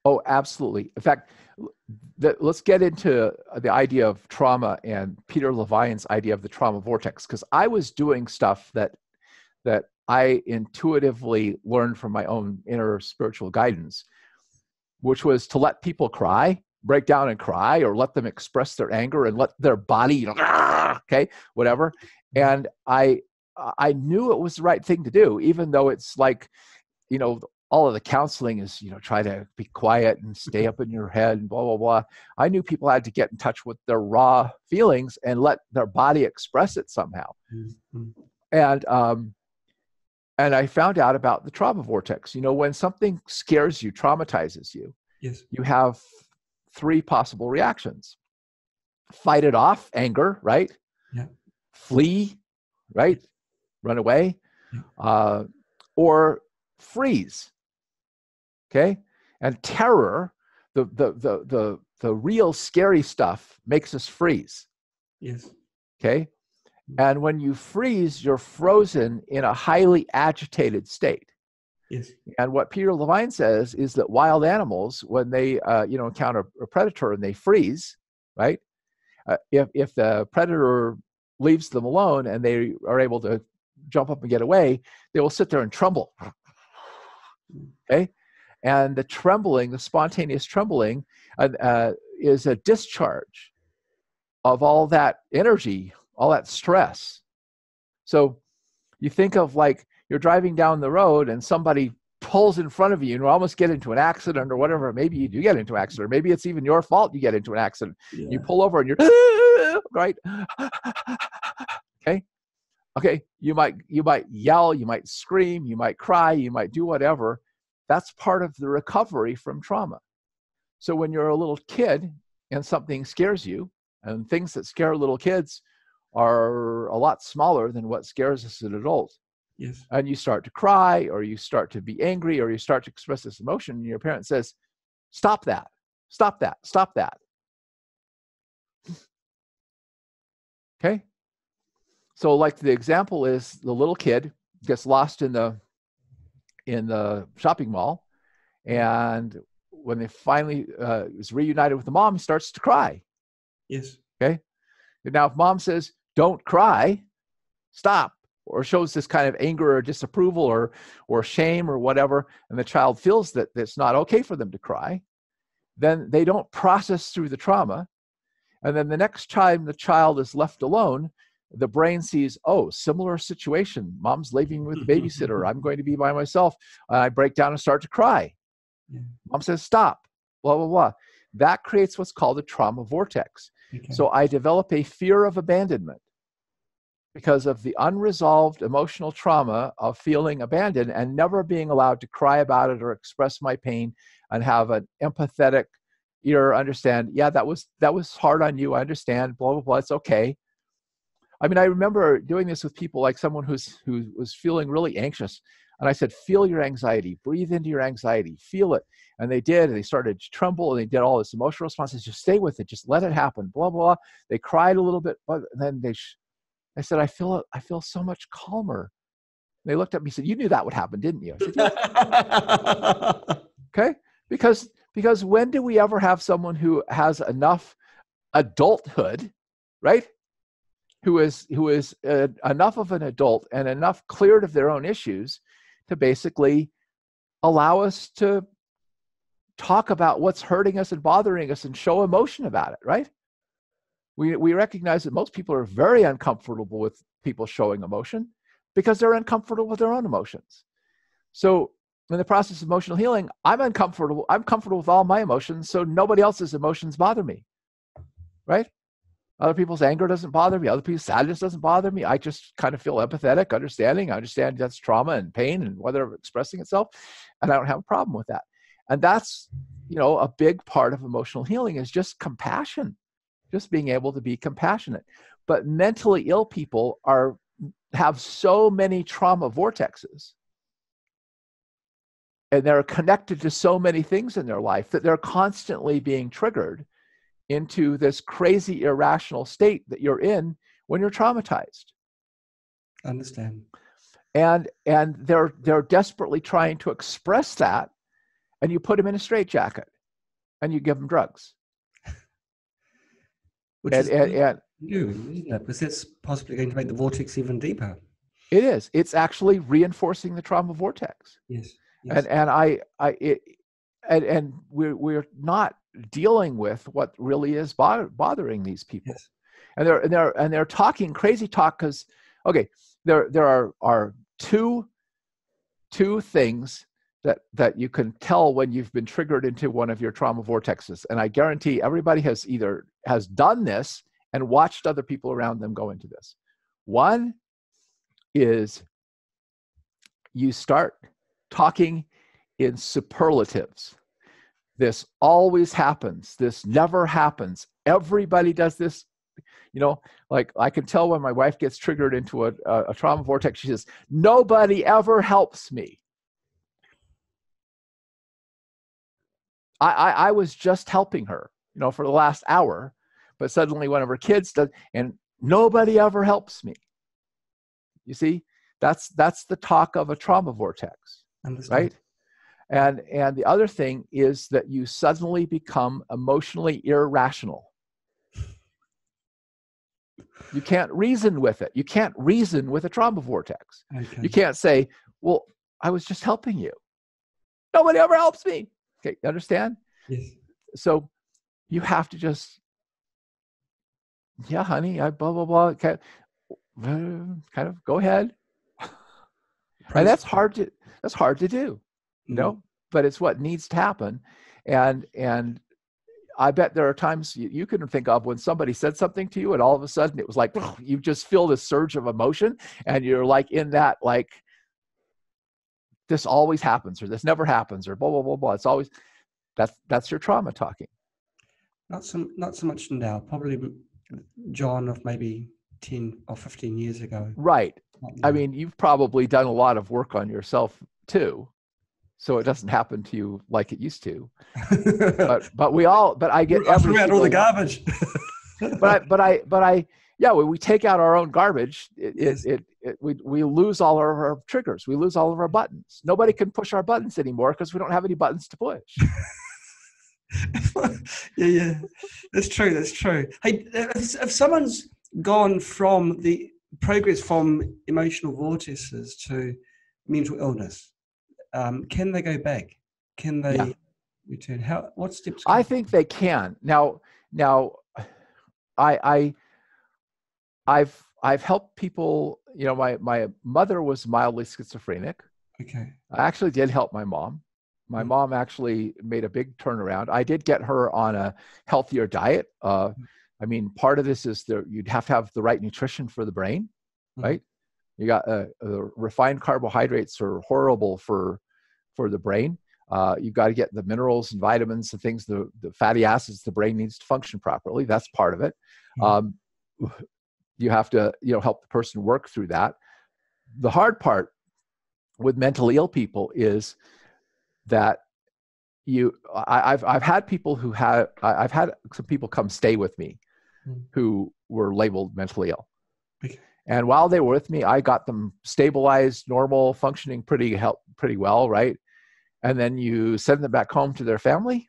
[SPEAKER 2] Oh, absolutely. In fact, let's get into the idea of trauma and Peter Levine's idea of the trauma vortex, because I was doing stuff that I intuitively learned from my own inner spiritual guidance, which was to let people cry, break down and cry, or let them express their anger and let their body, okay, whatever. And I knew it was the right thing to do, even though it's like, all of the counseling is, try to be quiet and stay up in your head and blah, blah, blah. I knew people had to get in touch with their raw feelings and let their body express it somehow. And I found out about the trauma vortex. When something scares you, traumatizes you,
[SPEAKER 1] yes,
[SPEAKER 2] you have 3 possible reactions. Fight it off, anger, right?
[SPEAKER 1] Yeah.
[SPEAKER 2] Flee, right? Run away, or freeze. Okay, and terror, the real scary stuff makes us freeze.
[SPEAKER 1] Yes.
[SPEAKER 2] Okay, and when you freeze, you're frozen in a highly agitated state.
[SPEAKER 1] Yes.
[SPEAKER 2] And what Peter Levine says is that wild animals, when they encounter a predator and they freeze, right? If the predator leaves them alone and they are able to jump up and get away, they will sit there and tremble. Okay, and the trembling, the spontaneous trembling, is a discharge of all that energy, all that stress. So you think of like you're driving down the road and somebody pulls in front of you and you almost get into an accident or whatever. Maybe you do get into an accident. Maybe it's even your fault you get into an accident. Yeah. You pull over and you're right. Okay. You might yell, you might scream, you might cry, you might do whatever. That's part of the recovery from trauma. So when you're a little kid and something scares you, and things that scare little kids are a lot smaller than what scares us as an adult.
[SPEAKER 1] Yes.
[SPEAKER 2] And you start to cry, or you start to be angry, or you start to express this emotion, and your parent says, stop that, stop that, stop that. Okay? So like the example is the little kid gets lost in the shopping mall, and when they finally is reunited with the mom, he starts to cry.
[SPEAKER 1] Yes.
[SPEAKER 2] Okay? And now if mom says, don't cry, stop, or shows this kind of anger or disapproval or shame or whatever, and the child feels that it's not okay for them to cry, then they don't process through the trauma. And then the next time the child is left alone, the brain sees, oh, similar situation. Mom's leaving with the babysitter. I'm going to be by myself. I break down and start to cry. Yeah. Mom says, stop, blah, blah, blah. That creates what's called a trauma vortex. Okay. So I develop a fear of abandonment because of the unresolved emotional trauma of feeling abandoned and never being allowed to cry about it or express my pain and have an empathetic ear, understand, yeah, that was hard on you. I understand, blah, blah, blah. It's okay. I mean, I remember doing this with people like someone who was feeling really anxious. And I said, feel your anxiety, breathe into your anxiety, feel it. And they did, and they started to tremble, and they did all this emotional responses. Just stay with it, just let it happen, blah, blah, blah. They cried a little bit, but then I said, I feel so much calmer. They looked at me and said, you knew that would happen, didn't you? I said, yeah. Okay? Because when do we ever have someone who has enough adulthood, right? Who is enough of an adult and enough cleared of their own issues to basically allow us to talk about what's hurting us and bothering us and show emotion about it, right? We recognize that most people are very uncomfortable with people showing emotion because they're uncomfortable with their own emotions. So in the process of emotional healing, I'm comfortable with all my emotions, so nobody else's emotions bother me, right? Other people's anger doesn't bother me. Other people's sadness doesn't bother me. I just kind of feel empathetic, understanding. I understand that's trauma and pain and whether expressing itself, and I don't have a problem with that. And that's, a big part of emotional healing is just compassion, just being able to be compassionate. But mentally ill people have so many trauma vortexes, and they're connected to so many things in their life that they're constantly being triggered into this crazy, irrational state that you're in when you're traumatized.
[SPEAKER 1] Understand.
[SPEAKER 2] And they're desperately trying to express that, and you put them in a straitjacket, and you give them drugs.
[SPEAKER 1] Which is new, isn't it? Because it's possibly going to make the vortex even deeper.
[SPEAKER 2] It is. It's actually reinforcing the trauma vortex.
[SPEAKER 1] Yes.
[SPEAKER 2] And we're not dealing with what really is bothering these people. Yes. And they're talking crazy talk because, okay, there are two things that you can tell when you've been triggered into one of your trauma vortexes. And I guarantee everybody has done this and watched other people around them go into this. One is you start talking in superlatives. This always happens. This never happens. Everybody does this. You know, like I can tell when my wife gets triggered into a trauma vortex, she says, nobody ever helps me. I was just helping her, you know, for the last hour, but suddenly one of her kids does, and nobody ever helps me. You see, that's the talk of a trauma vortex, right? And the other thing is that you suddenly become emotionally irrational. You can't reason with it. You can't reason with a trauma vortex. Okay. You can't say, well, I was just helping you. Nobody ever helps me. Okay, you understand?
[SPEAKER 1] Yes.
[SPEAKER 2] So you have to just, yeah, honey, I blah, blah, blah. Kind of go ahead. And that's hard to do, you know, but it's what needs to happen. And I bet there are times you can think of when somebody said something to you and all of a sudden it was like, you just feel this surge of emotion and you're like in that, like, this always happens or this never happens or blah, blah, blah, blah. It's always, that's your trauma talking.
[SPEAKER 1] Not so much now, probably John of maybe 10 or 15 years ago.
[SPEAKER 2] Right. I mean, you've probably done a lot of work on yourself too. So it doesn't happen to you like it used to. but I get
[SPEAKER 1] every single all the garbage.
[SPEAKER 2] Yeah, when we take out our own garbage, we lose all of our triggers. We lose all of our buttons. Nobody can push our buttons anymore because we don't have any buttons to push.
[SPEAKER 1] yeah, that's true. Hey, if someone's gone from the progress from emotional vortices to mental illness, can they go back? Can they return? What steps?
[SPEAKER 2] I think they can. Now, I've helped people. You know, my mother was mildly schizophrenic.
[SPEAKER 1] Okay.
[SPEAKER 2] I actually did help my mom. My mom actually made a big turnaround. I did get her on a healthier diet. I mean, part of this is you'd have to have the right nutrition for the brain, right? You got refined carbohydrates are horrible for the brain. You've got to get the minerals and vitamins and things, the fatty acids the brain needs to function properly. That's part of it. You have to, help the person work through that. The hard part with mentally ill people is that I've had people I've had some people come stay with me who were labeled mentally ill.
[SPEAKER 1] Okay.
[SPEAKER 2] And while they were with me, I got them stabilized, normal, functioning pretty well, right? And then you send them back home to their family.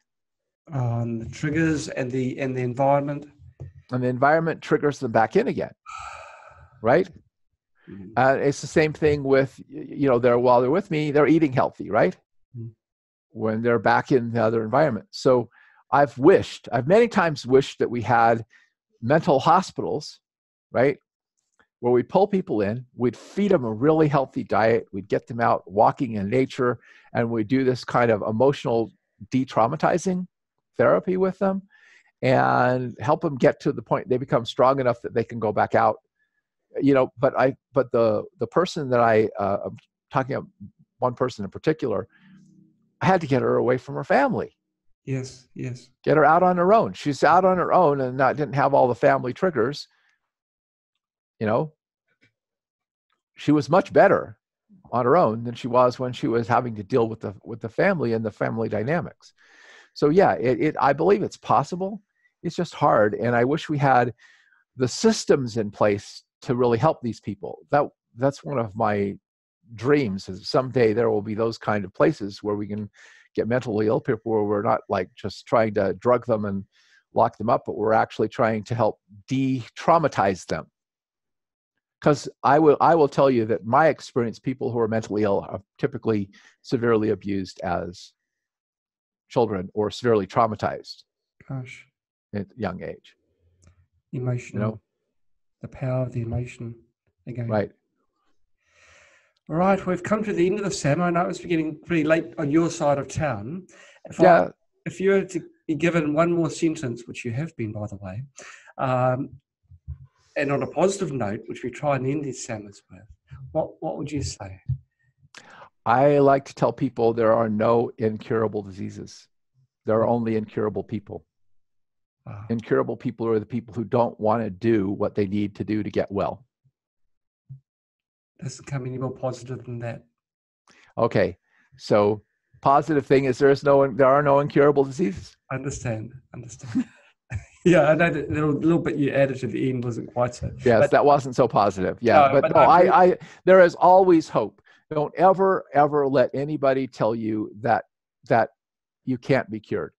[SPEAKER 1] The triggers and the environment.
[SPEAKER 2] And the environment triggers them back in again, right? It's the same thing with, while they're with me, they're eating healthy, right? When they're back in the other environment. So I've many times wished that we had mental hospitals, right? Where we'd pull people in, we'd feed them a really healthy diet, we'd get them out walking in nature, and we'd do this kind of emotional de-traumatizing therapy with them and help them get to the point they become strong enough that they can go back out. But the person that I'm talking about, one person in particular, I had to get her away from her family.
[SPEAKER 1] Yes.
[SPEAKER 2] Get her out on her own. She's out on her own and didn't have all the family triggers. She was much better on her own than she was when she was having to deal with the family and the family dynamics. So yeah, I believe it's possible. It's just hard. And I wish we had the systems in place to really help these people. That's one of my dreams, is someday there will be those kind of places where we can get mentally ill people, where we're not like just trying to drug them and lock them up, but we're actually trying to help de-traumatize them. Because I will tell you that my experience, people who are mentally ill are typically severely abused as children or severely traumatized at a young age.
[SPEAKER 1] Emotional. The power of the emotion again.
[SPEAKER 2] Right.
[SPEAKER 1] All right, we've come to the end of the Sam. I know it's getting pretty late on your side of town. If you were to be given one more sentence, which you have been, by the way, and on a positive note, which we try and end these Sammers with, what would you say?
[SPEAKER 2] I like to tell people there are no incurable diseases. There are only incurable people.
[SPEAKER 1] Wow.
[SPEAKER 2] Incurable people are the people who don't want to do what they need to do to get well.
[SPEAKER 1] Doesn't come any more positive than that.
[SPEAKER 2] Okay, so positive thing is there are no incurable diseases.
[SPEAKER 1] Understand. Yeah, I know that little bit you added at the end wasn't quite so.
[SPEAKER 2] Yes,
[SPEAKER 1] but
[SPEAKER 2] that wasn't so positive. Yeah,
[SPEAKER 1] no,
[SPEAKER 2] but no, I there is always hope. Don't ever let anybody tell you that you can't be cured.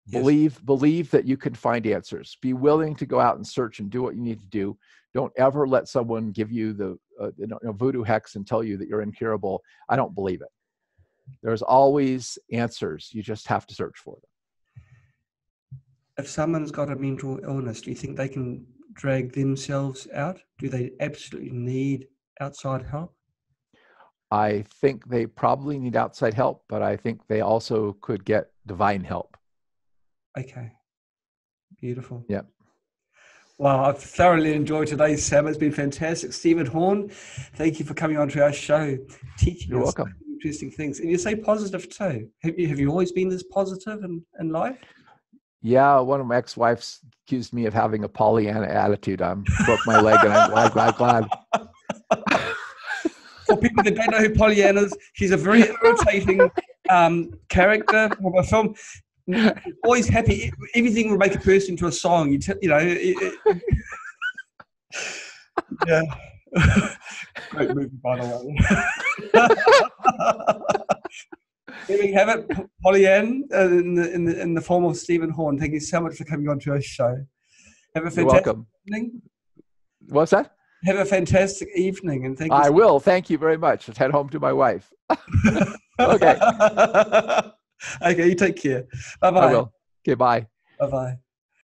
[SPEAKER 1] Yes.
[SPEAKER 2] Believe that you can find answers. Be willing to go out and search and do what you need to do. Don't ever let someone give you the voodoo hex and tell you that you're incurable. I don't believe it. There's always answers. You just have to search for them.
[SPEAKER 1] If someone's got a mental illness, do you think they can drag themselves out? Do they absolutely need outside help?
[SPEAKER 2] I think they probably need outside help, but I think they also could get divine help.
[SPEAKER 1] Okay. Beautiful.
[SPEAKER 2] Yep.
[SPEAKER 1] Wow, I've thoroughly enjoyed today's Sam. It's been fantastic. Steven Horne, thank you for coming on to our show, teaching
[SPEAKER 2] You're
[SPEAKER 1] us
[SPEAKER 2] welcome.
[SPEAKER 1] interesting things. And you say positive too. Have you always been this positive in life?
[SPEAKER 2] Yeah, one of my ex-wives accused me of having a Pollyanna attitude. I broke my leg, and I'm glad.
[SPEAKER 1] For people that don't know who Pollyanna is, she's a very irritating character from a film. Always happy. Everything will make a person into a song. Yeah. Great movie, by the way. There we have it, Pollyanna, in the form of Steven Horne. Thank you so much for coming on to our show. Have a fantastic evening.
[SPEAKER 2] What's that?
[SPEAKER 1] Have a fantastic evening, and thank you.
[SPEAKER 2] I will. Thank you very much. Let's head home to my wife. Okay.
[SPEAKER 1] Okay, you take care. Bye-bye.
[SPEAKER 2] I will. Okay, bye.
[SPEAKER 1] Bye-bye.